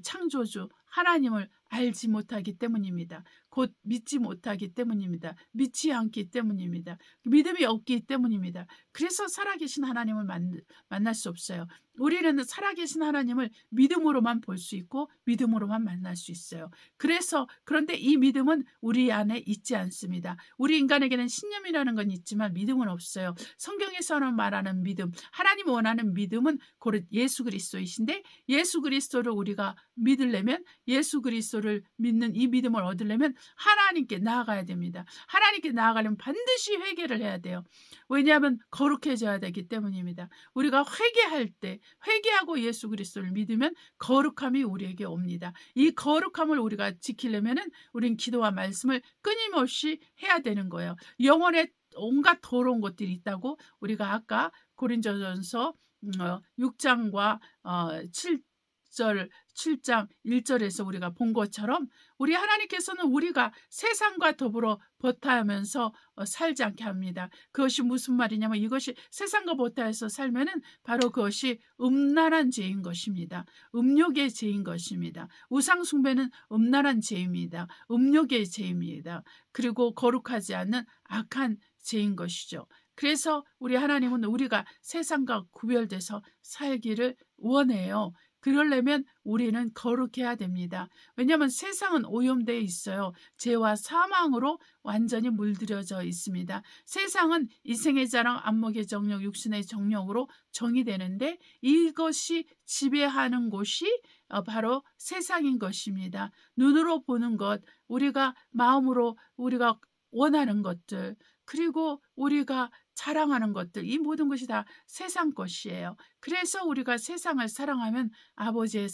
창조주 하나님을 알지 못하기 때문입니다. 곧 믿지 못하기 때문입니다. 믿지 않기 때문입니다. 믿음이 없기 때문입니다. 그래서 살아계신 하나님을 만날 수 없어요. 우리는 살아계신 하나님을 믿음으로만 볼 수 있고 믿음으로만 만날 수 있어요. 그런데 이 믿음은 우리 안에 있지 않습니다. 우리 인간에게는 신념이라는 건 있지만 믿음은 없어요. 성경에서는 말하는 믿음, 하나님 원하는 믿음은 곧 예수 그리스도이신데 예수 그리스도를 우리가 믿으려면 예수 그리스도를 믿는 이 믿음을 얻으려면 하나님께 나아가야 됩니다. 하나님께 나아가려면 반드시 회개를 해야 돼요. 왜냐하면 거룩해져야 되기 때문입니다. 우리가 회개할 때 회개하고 예수 그리스도를 믿으면 거룩함이 우리에게 옵니다. 이 거룩함을 우리가 지키려면은 우린 기도와 말씀을 끊임없이 해야 되는 거예요. 영혼에 온갖 더러운 것들이 있다고 우리가 아까 고린도전서 6장과 7장 1절에서 우리가 본 것처럼 우리 하나님께서는 우리가 세상과 더불어 버타하면서 살지 않게 합니다. 그것이 무슨 말이냐면 이것이 세상과 버타해서 살면은 바로 그것이 음란한 죄인 것입니다. 음욕의 죄인 것입니다. 우상 숭배는 음란한 죄입니다. 음욕의 죄입니다. 그리고 거룩하지 않는 악한 죄인 것이죠. 그래서 우리 하나님은 우리가 세상과 구별돼서 살기를 원해요. 그러려면 우리는 거룩해야 됩니다. 왜냐하면 세상은 오염되어 있어요. 죄와 사망으로 완전히 물들여져 있습니다. 세상은 이생의 자랑, 안목의 정욕, 육신의 정욕으로 정의되는데 이것이 지배하는 곳이 바로 세상인 것입니다. 눈으로 보는 것, 우리가 마음으로 우리가 원하는 것들, 그리고 우리가 자랑하는 것들, 이 모든 것이 다 세상 것이에요. 그래서 우리가 세상을 사랑하면 아버지의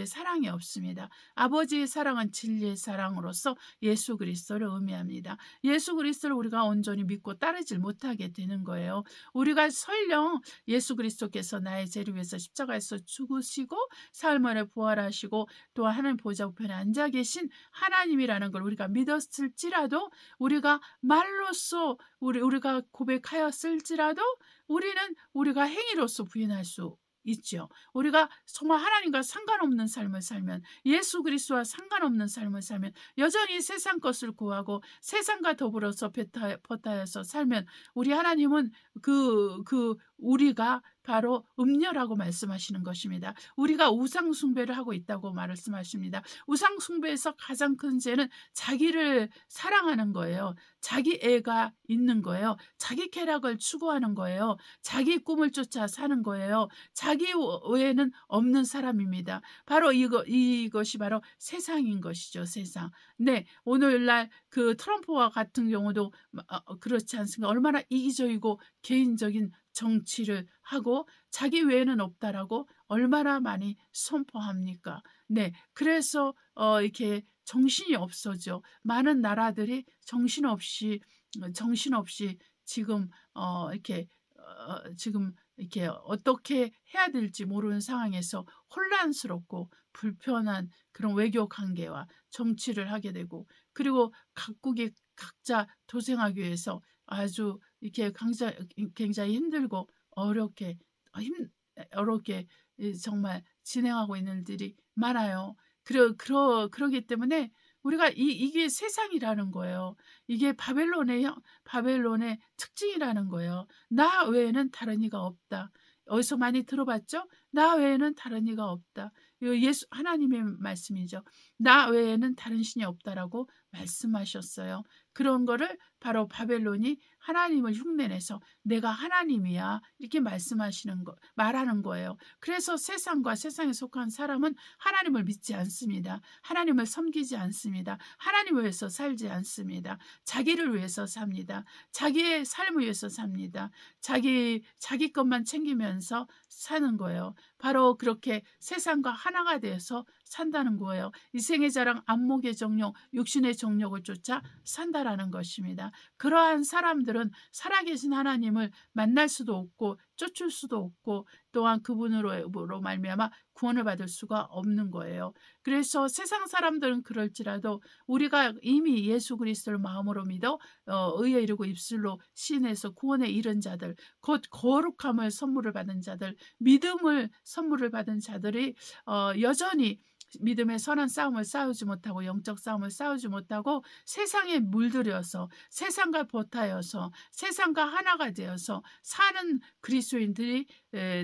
사랑이 없습니다. 아버지의 사랑은 진리의 사랑으로서 예수 그리스도를 의미합니다. 예수 그리스도를 우리가 온전히 믿고 따르지 못하게 되는 거예요. 우리가 설령 예수 그리스도께서 나의 죄를 위해서 십자가에서 죽으시고 사흘 만에 부활하시고 또 하나님 보좌 우편에 앉아 계신 하나님이라는 걸 우리가 믿었을지라도, 우리가 말로써 우리가 고백하였을지라도 우리는 우리가 행위로서 부인할 수 있죠. 우리가 정말 하나님과 상관없는 삶을 살면, 예수 그리스도와 상관없는 삶을 살면, 여전히 세상 것을 구하고 세상과 더불어서 버타여서 살면, 우리 하나님은 우리가 바로 음녀라고 말씀하시는 것입니다. 우리가 우상 숭배를 하고 있다고 말씀하십니다. 우상 숭배에서 가장 큰 죄는 자기를 사랑하는 거예요. 자기 애가 있는 거예요. 자기 쾌락을 추구하는 거예요. 자기 꿈을 쫓아 사는 거예요. 자기 외에는 없는 사람입니다. 바로 이것이 바로 세상인 것이죠. 세상. 네, 오늘날 그 트럼프와 같은 경우도 그렇지 않습니까? 얼마나 이기적이고 개인적인 정치를 하고 자기 외에는 없다라고 얼마나 많이 선포합니까? 네, 그래서 이렇게 정신이 없어져. 많은 나라들이 정신없이 지금 이렇게 어떻게 해야 될지 모르는 상황에서 혼란스럽고 불편한 그런 외교 관계와 정치를 하게 되고, 그리고 각국이 각자 도생하기 위해서 아주 이렇게 굉장히 힘들고 어렵게 정말 진행하고 있는 일들이 많아요. 그러기 때문에 우리가 이게 세상이라는 거예요. 이게 바벨론의 특징이라는 거예요. 나 외에는 다른 이가 없다. 어디서 많이 들어봤죠? 나 외에는 다른 이가 없다. 예수 하나님의 말씀이죠. 나 외에는 다른 신이 없다라고 말씀하셨어요. 그런 거를 바로 바벨론이 하나님을 흉내내서 내가 하나님이야 이렇게 말하는 거예요. 그래서 세상과 세상에 속한 사람은 하나님을 믿지 않습니다. 하나님을 섬기지 않습니다. 하나님을 위해서 살지 않습니다. 자기를 위해서 삽니다. 자기의 삶을 위해서 삽니다. 자기 것만 챙기면서 사는 거예요. 바로 그렇게 세상과 하나가 되어서 산다는 거예요. 이생의 자랑, 안목의 정욕, 육신의 정욕을 쫓아 산다라는 것입니다. 그러한 사람들은 살아계신 하나님을 만날 수도 없고 쫓을 수도 없고 또한 그분으로 말미암아 구원을 받을 수가 없는 거예요. 그래서 세상 사람들은 그럴지라도 우리가 이미 예수 그리스도를 마음으로 믿어 의에 이르고 입술로 시인해서 구원에 이른 자들, 곧 거룩함을 선물을 받은 자들, 믿음을 선물을 받은 자들이 여전히 믿음의 선한 싸움을 싸우지 못하고 영적 싸움을 싸우지 못하고 세상에 물들여서 세상과 버타여서 세상과 하나가 되어서 사는 그리스도인들이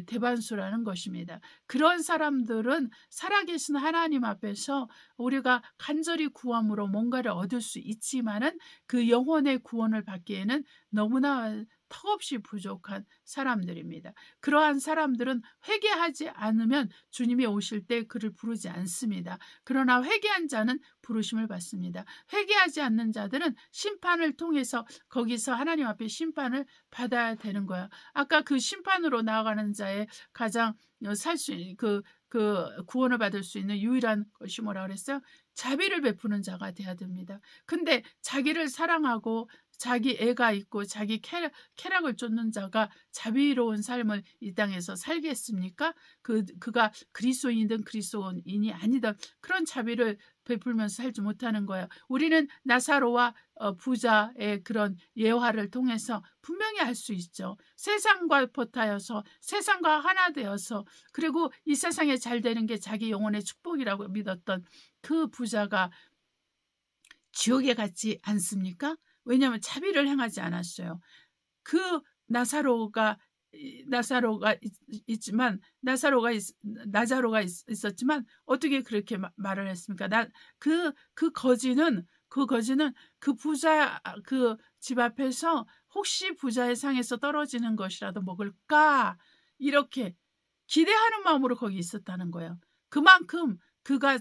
대반수라는 것입니다. 그런 사람들은 살아계신 하나님 앞에서 우리가 간절히 구함으로 뭔가를 얻을 수 있지만은 그 영혼의 구원을 받기에는 너무나 턱없이 부족한 사람들입니다. 그러한 사람들은 회개하지 않으면 주님이 오실 때 그를 부르지 않습니다. 그러나 회개한 자는 부르심을 받습니다. 회개하지 않는 자들은 심판을 통해서 거기서 하나님 앞에 심판을 받아야 되는 거예요. 아까 그 심판으로 나아가는 자의 가장 구원을 받을 수 있는 유일한 것이 뭐라 그랬어요? 자비를 베푸는 자가 돼야 됩니다. 근데 자기를 사랑하고 자기 애가 있고 자기 쾌락을 쫓는 자가 자비로운 삶을 이 땅에서 살겠습니까? 그가 그리스도인이든 그리스도인이 아니든 그런 자비를 베풀면서 살지 못하는 거예요. 우리는 나사로와 부자의 그런 예화를 통해서 분명히 알 수 있죠. 세상과 버타여서 세상과 하나 되어서 그리고 이 세상에 잘 되는 게 자기 영혼의 축복이라고 믿었던 그 부자가 지옥에 갔지 않습니까? 왜냐하면 자비를 행하지 않았어요. 그 나사로가 있지만 나자로가 있었지만 어떻게 그렇게 말을 했습니까? 그 거지는 그 부자 그 집 앞에서 혹시 부자의 상에서 떨어지는 것이라도 먹을까 이렇게 기대하는 마음으로 거기 있었다는 거예요. 그만큼 그가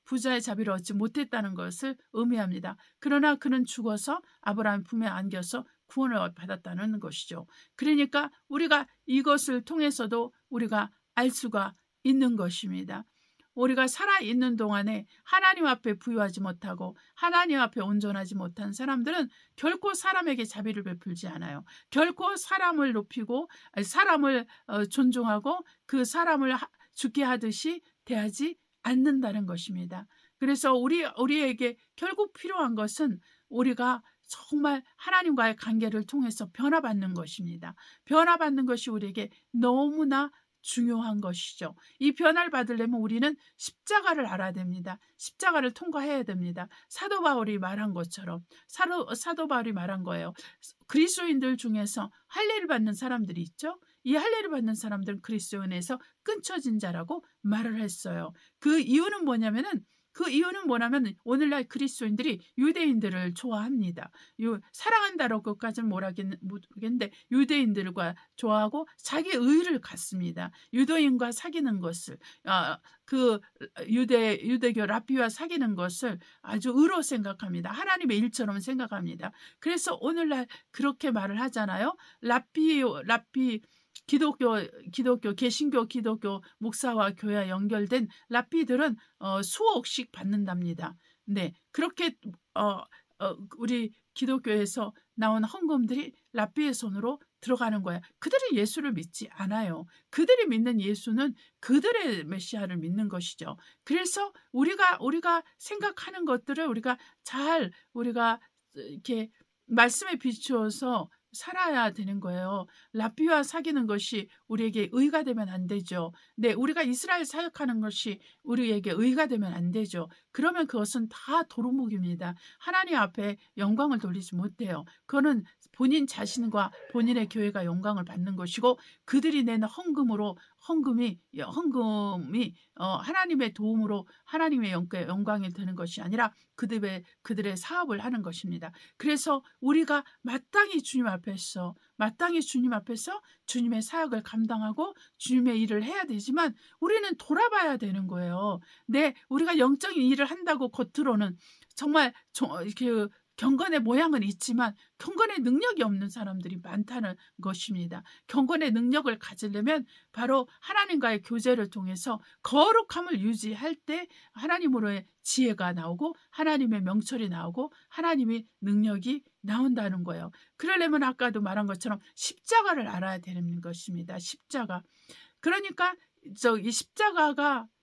부자의 자비를 얻지 못했다는 것을 의미합니다. 그러나 그는 죽어서 아브라함 품에 안겨서 구원을 받았다는 것이죠. 그러니까 우리가 이것을 통해서도 우리가 알 수가 있는 것입니다. 우리가 살아있는 동안에 하나님 앞에 부유하지 못하고 하나님 앞에 온전하지 못한 사람들은 결코 사람에게 자비를 베풀지 않아요. 결코 사람을 높이고 사람을 존중하고 그 사람을 죽게 하듯이 대하지 않는다는 것입니다. 그래서 우리에게 결국 필요한 것은 우리가 정말 하나님과의 관계를 통해서 변화받는 것입니다. 변화받는 것이 우리에게 너무나 중요한 것이죠. 이 변화를 받으려면 우리는 십자가를 알아야 됩니다. 십자가를 통과해야 됩니다. 사도 바울이 말한 것처럼 사도 바울이 말한 거예요. 그리스도인들 중에서 할례를 받는 사람들이 있죠. 이 할례를 받는 사람들은 그리스도 안에서 끊쳐진 자라고 말을 했어요. 그 이유는 뭐냐면 오늘날 그리스도인들이 유대인들을 좋아합니다. 사랑한다라고까지는 모르겠는데 유대인들과 좋아하고 자기 의를 갖습니다. 유대인과 사귀는 것을 그 유대교 랍비와 사귀는 것을 아주 의로 생각합니다. 하나님의 일처럼 생각합니다. 그래서 오늘날 그렇게 말을 하잖아요. 랍비 기독교, 개신교 기독교 목사와 교회와 연결된 랍비들은 수억씩 받는답니다. 네, 그렇게 우리 기독교에서 나온 헌금들이 랍비의 손으로 들어가는 거야. 그들이 예수를 믿지 않아요. 그들이 믿는 예수는 그들의 메시아를 믿는 것이죠. 그래서 우리가 생각하는 것들을 우리가 이렇게 말씀에 비추어서 살아야 되는 거예요. 랍비와 사귀는 것이 우리에게 의가 되면 안 되죠. 네, 우리가 이스라엘 사역하는 것이 우리에게 의가 되면 안 되죠. 그러면 그것은 다 도루묵입니다. 하나님 앞에 영광을 돌리지 못해요. 그거는 본인 자신과 본인의 교회가 영광을 받는 것이고 그들이 내는 헌금이 하나님의 도움으로 하나님의 영광이 되는 것이 아니라 그들의 사업을 하는 것입니다. 그래서 우리가 마땅히 주님 앞에서 주님의 사역을 감당하고 주님의 일을 해야 되지만 우리는 돌아봐야 되는 거예요. 네, 우리가 영적인 일을 한다고 겉으로는 정말 이렇게 경건의 모양은 있지만 경건의 능력이 없는 사람들이 많다는 것입니다. 경건의 능력을 가지려면 바로 하나님과의 교제를 통해서 거룩함을 유지할 때 하나님으로의 지혜가 나오고 하나님의 명철이 나오고 하나님의 능력이 나온다는 거예요. 그러려면 아까도 말한 것처럼 십자가를 알아야 되는 것입니다. 십자가. 그러니까 이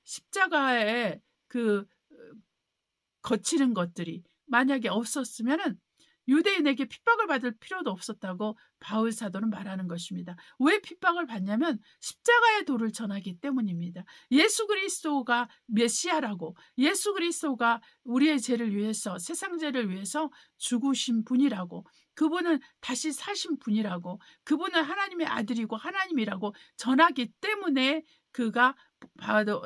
십자가에 그 거치는 것들이 만약에 없었으면은 유대인에게 핍박을 받을 필요도 없었다고 바울 사도는 말하는 것입니다. 왜 핍박을 받냐면 십자가의 도를 전하기 때문입니다. 예수 그리스도가 메시아라고, 예수 그리스도가 우리의 죄를 위해서, 세상 죄를 위해서 죽으신 분이라고, 그분은 다시 사신 분이라고, 그분은 하나님의 아들이고 하나님이라고 전하기 때문에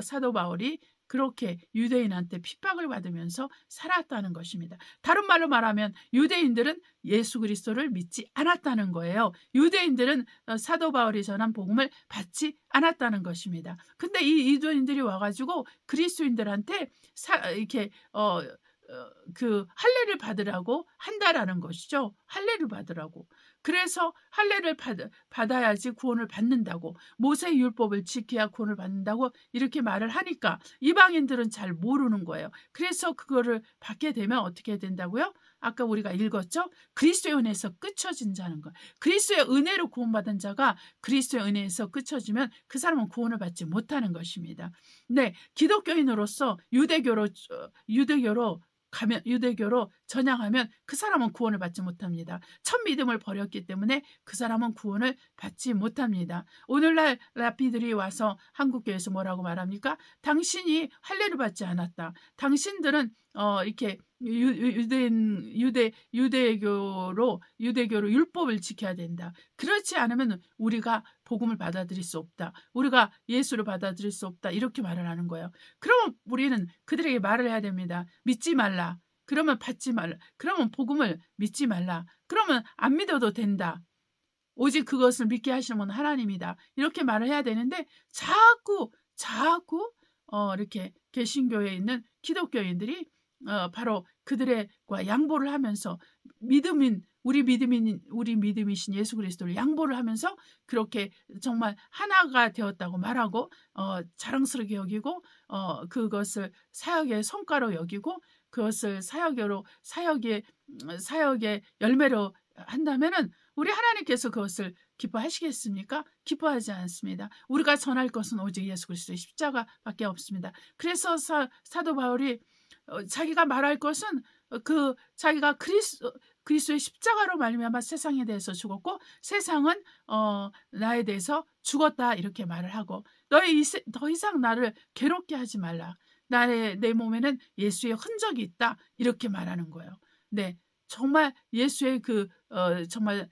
사도 바울이 그렇게 유대인한테 핍박을 받으면서 살았다는 것입니다. 다른 말로 말하면 유대인들은 예수 그리스도를 믿지 않았다는 거예요. 유대인들은 사도 바울이 전한 복음을 받지 않았다는 것입니다. 근데 이 유대인들이 와가지고 그리스도인들한테 이렇게 그 할례를 받으라고 한다라는 것이죠. 할례를 받으라고. 그래서 할례를 받아야지 구원을 받는다고, 모세의 율법을 지켜야 구원을 받는다고 이렇게 말을 하니까 이방인들은 잘 모르는 거예요. 그래서 그거를 받게 되면 어떻게 된다고요? 아까 우리가 읽었죠? 그리스도의 은혜에서 끊쳐진 자는 거예요. 그리스도의 은혜로 구원받은 자가 그리스도의 은혜에서 끊쳐지면 그 사람은 구원을 받지 못하는 것입니다. 네, 기독교인으로서 유대교로 전향하면 그 사람은 구원을 받지 못합니다. 첫 믿음을 버렸기 때문에 그 사람은 구원을 받지 못합니다. 오늘날 라피들이 와서 한국교회에서 뭐라고 말합니까? 당신이 할례를 받지 않았다. 당신들은 이렇게 유대교로 율법을 지켜야 된다. 그렇지 않으면 우리가 복음을 받아들일 수 없다. 우리가 예수를 받아들일 수 없다. 이렇게 말을 하는 거예요. 그러면 우리는 그들에게 말을 해야 됩니다. 믿지 말라. 그러면 받지 말라. 그러면 복음을 믿지 말라. 그러면 안 믿어도 된다. 오직 그것을 믿게 하시는 분은 하나님이다. 이렇게 말을 해야 되는데 자꾸 이렇게 개신교에 있는 기독교인들이 바로 그들과 양보를 하면서 우리 믿음이신 예수 그리스도를 양보를 하면서 그렇게 정말 하나가 되었다고 말하고 자랑스럽게 여기고 그것을 사역의 성과로 여기고 그것을 사역의 열매로 한다면은 우리 하나님께서 그것을 기뻐하시겠습니까? 기뻐하지 않습니다. 우리가 전할 것은 오직 예수 그리스도의 십자가밖에 없습니다. 그래서 사도 바울이 자기가 말할 것은 자기가 그리스도의 십자가로 말미암아 세상에 대해서 죽었고 세상은 나에 대해서 죽었다 이렇게 말을 하고 더 이상 나를 괴롭게 하지 말라. 내 몸에는 예수의 흔적이 있다 이렇게 말하는 거예요. 네, 정말 예수의 정말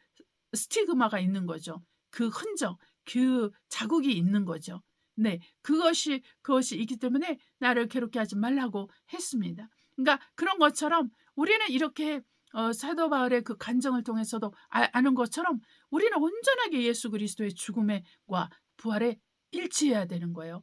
스티그마가 있는 거죠. 그 흔적, 그 자국이 있는 거죠. 네, 그것이 있기 때문에 나를 괴롭게 하지 말라고 했습니다. 그러니까 그런 것처럼 우리는 이렇게 사도 바울의 그 간증을 통해서도 아는 것처럼 우리는 온전하게 예수 그리스도의 죽음과 부활에 일치해야 되는 거예요.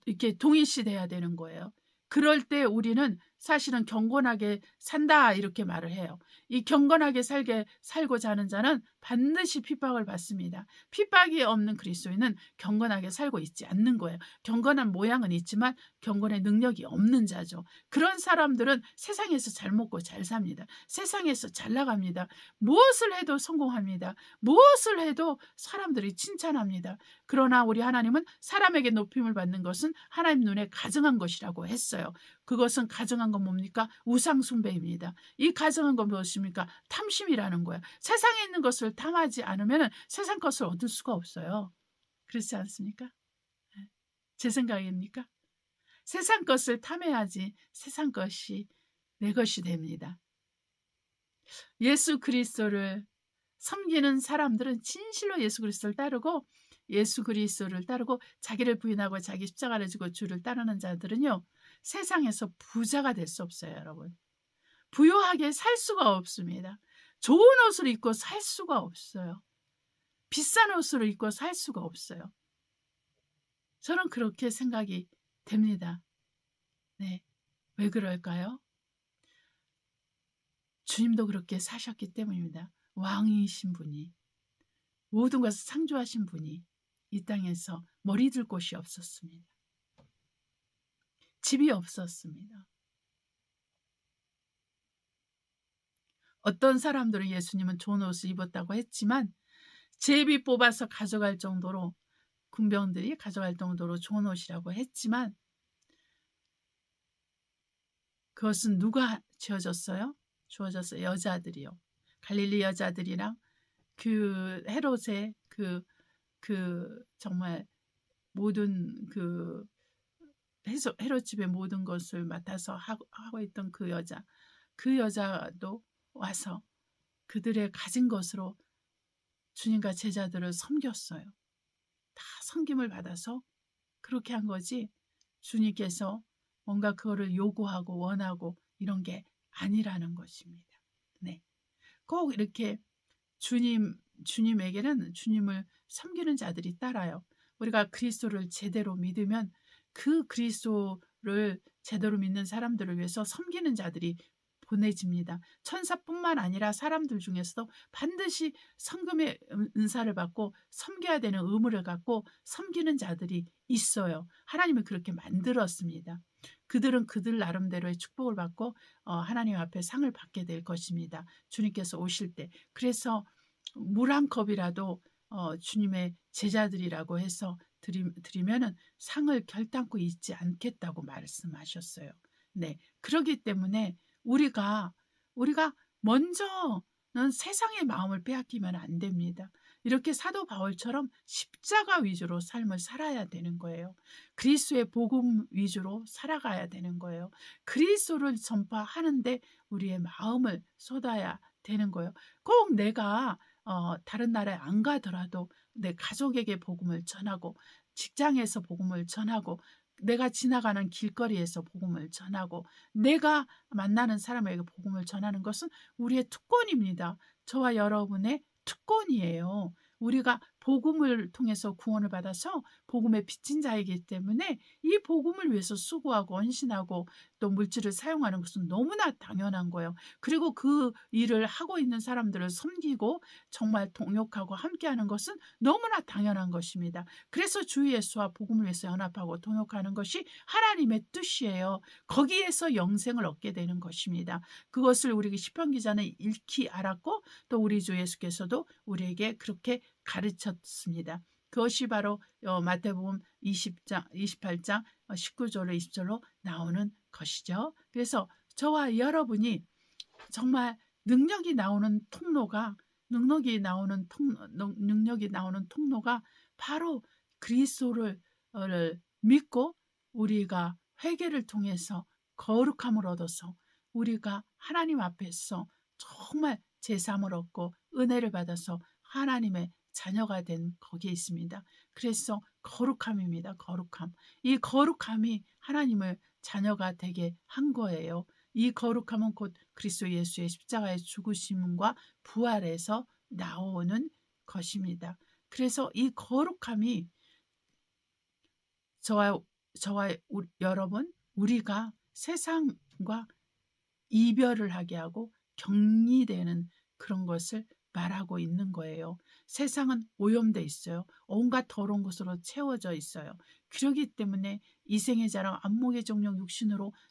이렇게 동일시돼야 되는 거예요. 그럴 때 우리는 사실은 경건하게 산다 이렇게 말을 해요. 이 경건하게 살고자 하는 자는 반드시 핍박을 받습니다. 핍박이 없는 그리스도인은 경건하게 살고 있지 않는 거예요. 경건한 모양은 있지만 경건의 능력이 없는 자죠. 그런 사람들은 세상에서 잘 먹고 잘 삽니다. 세상에서 잘 나갑니다. 무엇을 해도 성공합니다. 무엇을 해도 사람들이 칭찬합니다. 그러나 우리 하나님은 사람에게 높임을 받는 것은 하나님 눈에 가증한 것이라고 했어요. 그것은 가증한 건 뭡니까? 우상 숭배입니다. 이 가증한 건 무엇입니까? 탐심이라는 거예요. 세상에 있는 것을 탐하지 않으면 세상 것을 얻을 수가 없어요. 그렇지 않습니까? 제 생각입니까? 세상 것을 탐해야지 세상 것이 내 것이 됩니다. 예수 그리스도를 섬기는 사람들은 진실로 예수 그리스도를 따르고 예수 그리스도를 따르고 자기를 부인하고 자기 십자가를 지고 주를 따르는 자들은요. 세상에서 부자가 될 수 없어요. 여러분. 부유하게 살 수가 없습니다. 좋은 옷을 입고 살 수가 없어요. 비싼 옷을 입고 살 수가 없어요. 저는 그렇게 생각이 됩니다. 네, 왜 그럴까요? 주님도 그렇게 사셨기 때문입니다. 왕이신 분이 모든 것을 창조하신 분이 이 땅에서 머리 둘 곳이 없었습니다. 집이 없었습니다. 어떤 사람들은 예수님은 좋은 옷을 입었다고 했지만 제비 뽑아서 가져갈 정도로 군병들이 가져갈 정도로 좋은 옷이라고 했지만 그것은 누가 주어졌어요? 여자들이요. 갈릴리 여자들이랑 그 헤롯의 정말 모든 헤롯 집의 모든 것을 맡아서 하고 있던 그 여자도 와서 그들의 가진 것으로 주님과 제자들을 섬겼어요. 다 섬김을 받아서 그렇게 한 거지 주님께서 뭔가 그거를 요구하고 원하고 이런 게 아니라는 것입니다. 네, 꼭 이렇게 주님에게는 주님을 섬기는 자들이 따라요. 우리가 그리스도를 제대로 믿으면 그 그리스도를 제대로 믿는 사람들을 위해서 섬기는 자들이 보내집니다. 천사뿐만 아니라 사람들 중에서도 반드시 섬김의 은사를 받고 섬겨야 되는 의무를 갖고 섬기는 자들이 있어요. 하나님은 그렇게 만들었습니다. 그들은 그들 나름대로의 축복을 받고 하나님 앞에 상을 받게 될 것입니다. 주님께서 오실 때. 그래서 물 한 컵이라도 주님의 제자들이라고 해서 드리면은 상을 결단코 잊지 않겠다고 말씀하셨어요. 네, 그렇기 때문에 우리가 우리가 먼저는 세상의 마음을 빼앗기면 안 됩니다. 이렇게 사도 바울처럼 십자가 위주로 삶을 살아야 되는 거예요. 그리스도의 복음 위주로 살아가야 되는 거예요. 그리스도를 전파하는데 우리의 마음을 쏟아야 되는 거예요. 꼭 내가 다른 나라에 안 가더라도 내 가족에게 복음을 전하고, 직장에서 복음을 전하고, 내가 지나가는 길거리에서 복음을 전하고, 내가 만나는 사람에게 복음을 전하는 것은 우리의 특권입니다. 저와 여러분의 특권이에요. 우리가 복음을 통해서 구원을 받아서 복음의 빚진 자이기 때문에 이 복음을 위해서 수고하고 헌신하고 또 물질을 사용하는 것은 너무나 당연한 거예요. 그리고 그 일을 하고 있는 사람들을 섬기고 정말 동역하고 함께하는 것은 너무나 당연한 것입니다. 그래서 주 예수와 복음을 위해서 연합하고 동역하는 것이 하나님의 뜻이에요. 거기에서 영생을 얻게 되는 것입니다. 그것을 우리 시편 기자는 익히 알았고 또 우리 주 예수께서도 우리에게 그렇게 가르쳤습니다. 그것이 바로 마태복음 28장 19절로 20절로 나오는 것이죠. 그래서 저와 여러분이 정말 능력이 나오는 통로가 바로 그리스도를 믿고 우리가 회개를 통해서 거룩함을 얻어서 우리가 하나님 앞에서 정말 제삼을 얻고 은혜를 받아서 하나님의 자녀가 된 거기에 있습니다. 그래서 거룩함입니다. 거룩함. 이 거룩함이 하나님을 자녀가 되게 한 거예요. 이 거룩함은 곧 그리스도 예수의 십자가의 죽으심과 부활에서 나오는 것입니다. 그래서 이 거룩함이 저와 여러분, 우리가 세상과 이별을 하게 하고 격리되는 그런 것을 말하고 있는 거예요. 세상은 오염돼 있어요. 온갖 더러운 것으로 채워져 있어요. 그렇기 때문에 이생의 자랑, 안목의 정욕,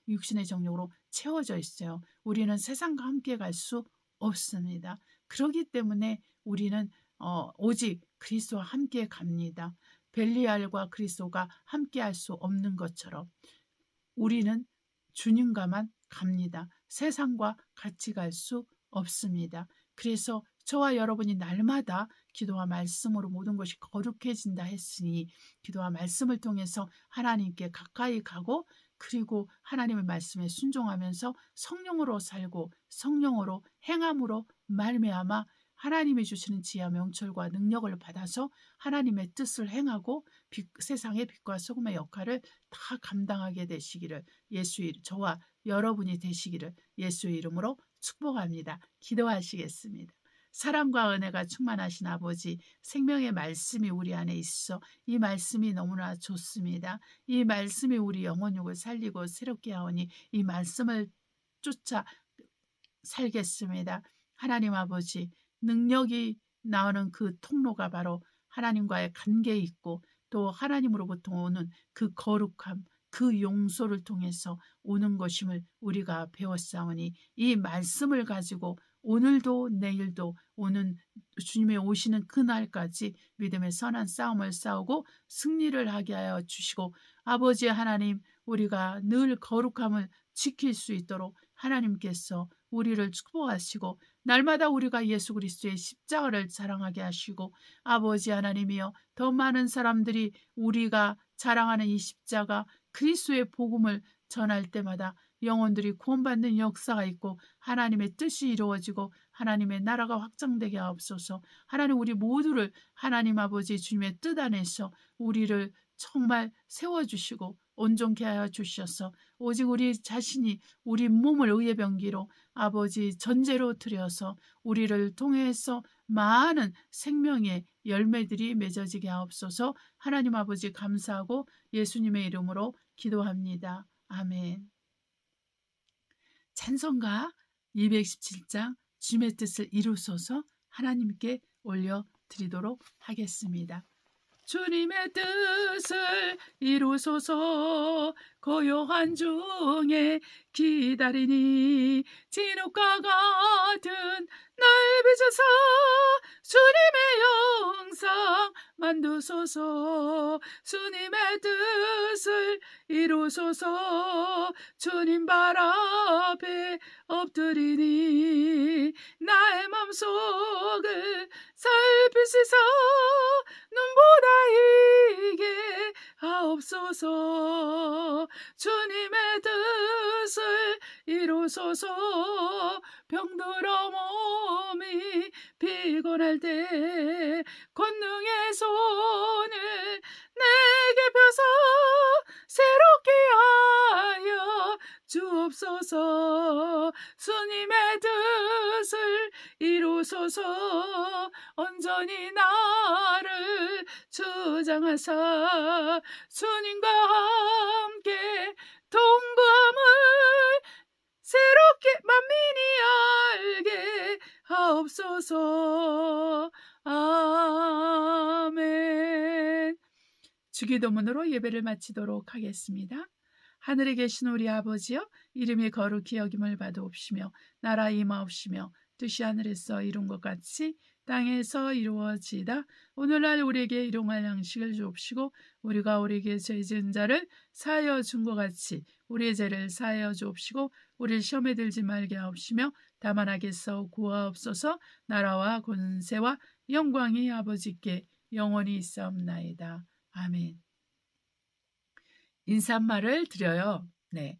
육신의 정욕으로 채워져 있어요. 우리는 세상과 함께 갈 수 없습니다. 그렇기 때문에 우리는 오직 그리스도와 함께 갑니다. 벨리알과 그리스도가 함께 할 수 없는 것처럼 우리는 주님과만 갑니다. 세상과 같이 갈 수 없습니다. 그래서 저와 여러분이 날마다 기도와 말씀으로 모든 것이 거룩해진다 했으니 기도와 말씀을 통해서 하나님께 가까이 가고 그리고 하나님의 말씀에 순종하면서 성령으로 살고 성령으로 행함으로 말미암아 하나님이 주시는 지혜와 명철과 능력을 받아서 하나님의 뜻을 행하고 세상의 빛과 소금의 역할을 다 감당하게 되시기를 저와 여러분이 되시기를 예수의 이름으로 축복합니다. 기도하시겠습니다. 사랑과 은혜가 충만하신 아버지, 생명의 말씀이 우리 안에 있어 이 말씀이 너무나 좋습니다. 이 말씀이 우리 영혼육을 살리고 새롭게 하오니 이 말씀을 쫓아 살겠습니다. 하나님 아버지, 능력이 나오는 그 통로가 바로 하나님과의 관계에 있고 또 하나님으로부터 오는 그 거룩함, 그 용서를 통해서 오는 것임을 우리가 배웠사오니 이 말씀을 가지고 오늘도 내일도 오는 주님의 오시는 그날까지 믿음의 선한 싸움을 싸우고 승리를 하게 하여 주시고 아버지 하나님, 우리가 늘 거룩함을 지킬 수 있도록 하나님께서 우리를 축복하시고 날마다 우리가 예수 그리스도의 십자가를 자랑하게 하시고 아버지 하나님이여, 더 많은 사람들이 우리가 자랑하는 이 십자가 그리스도의 복음을 전할 때마다 영혼들이 구원받는 역사가 있고 하나님의 뜻이 이루어지고 하나님의 나라가 확장되게 하옵소서. 하나님, 우리 모두를 하나님 아버지 주님의 뜻 안에서 우리를 정말 세워주시고 온전케 하여 주셔서 오직 우리 자신이 우리 몸을 의의 병기로 아버지 전제로 드려서 우리를 통해서 많은 생명의 열매들이 맺어지게 하옵소서. 하나님 아버지 감사하고 예수님의 이름으로 기도합니다. 아멘. 찬송가 217장 주님의 뜻을 이루소서 하나님께 올려드리도록 하겠습니다. 주님의 뜻을 이루소서, 고요한 중에 기다리니 진흙과 같은 날 빚어서 주님의 영상 만드소서. 주님의 뜻을 이루소서. 주님 발 앞에 엎드리니 나의 맘속을 살피시사 눈보다 이게 하옵소서. 주님의 뜻을 이루소서. 병들어 몸이 피곤할 때 권능의 손을 내게 펴서 새롭게 하여 주옵소서. 주님의 뜻을 이루소서. 온전히 나를 주장하사 주님과 함께 동감을 새롭게 만민이 알게 하옵소서. 아멘. 주기도문으로 예배를 마치도록 하겠습니다. 하늘에 계신 우리 아버지여, 이름이 거룩히 여김을 받으옵시며 나라 임하옵시며 뜻이 하늘에서 이룬 것 같이 땅에서 이루어지이다. 오늘날 우리에게 일용할 양식을 주옵시고 우리가 우리에게 죄 지은 자를 사하여 준 것 같이 우리의 죄를 사하여 주옵시고 우리를 시험에 들지 말게 하옵시며 다만 악에서 구하옵소서. 나라와 권세와 영광이 아버지께 영원히 있사옵나이다. 아멘. 인사말을 드려요. 네,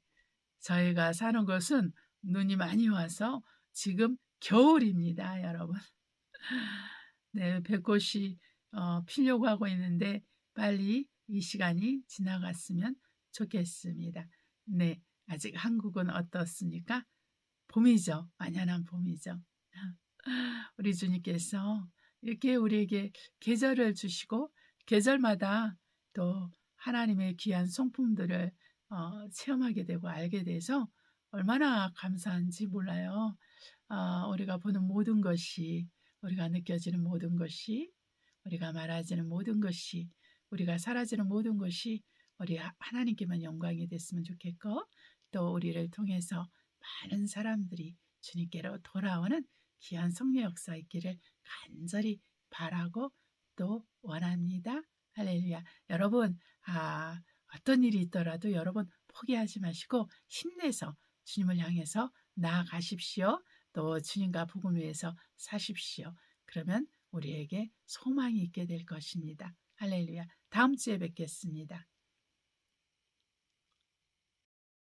저희가 사는 곳은 눈이 많이 와서 지금 겨울입니다, 여러분. 네, 벚꽃이 피려고 하고 있는데 빨리 이 시간이 지나갔으면 좋겠습니다. 네, 아직 한국은 어떻습니까? 봄이죠. 만연한 봄이죠. 우리 주님께서 이렇게 우리에게 계절을 주시고 계절마다 또 하나님의 귀한 성품들을 체험하게 되고 알게 돼서 얼마나 감사한지 몰라요. 우리가 보는 모든 것이, 우리가 느껴지는 모든 것이, 우리가 말하지는 모든 것이, 우리가 사라지는 모든 것이 우리 하나님께만 영광이 됐으면 좋겠고 또 우리를 통해서 많은 사람들이 주님께로 돌아오는 귀한 성령 역사 있기를 간절히 바라고 또 원합니다. 할렐루야. 여러분, 어떤 일이 있더라도 여러분 포기하지 마시고 힘내서 주님을 향해서 나아가십시오. 또 주님과 복음 위해서 사십시오. 그러면 우리에게 소망이 있게 될 것입니다. 할렐루야. 다음 주에 뵙겠습니다.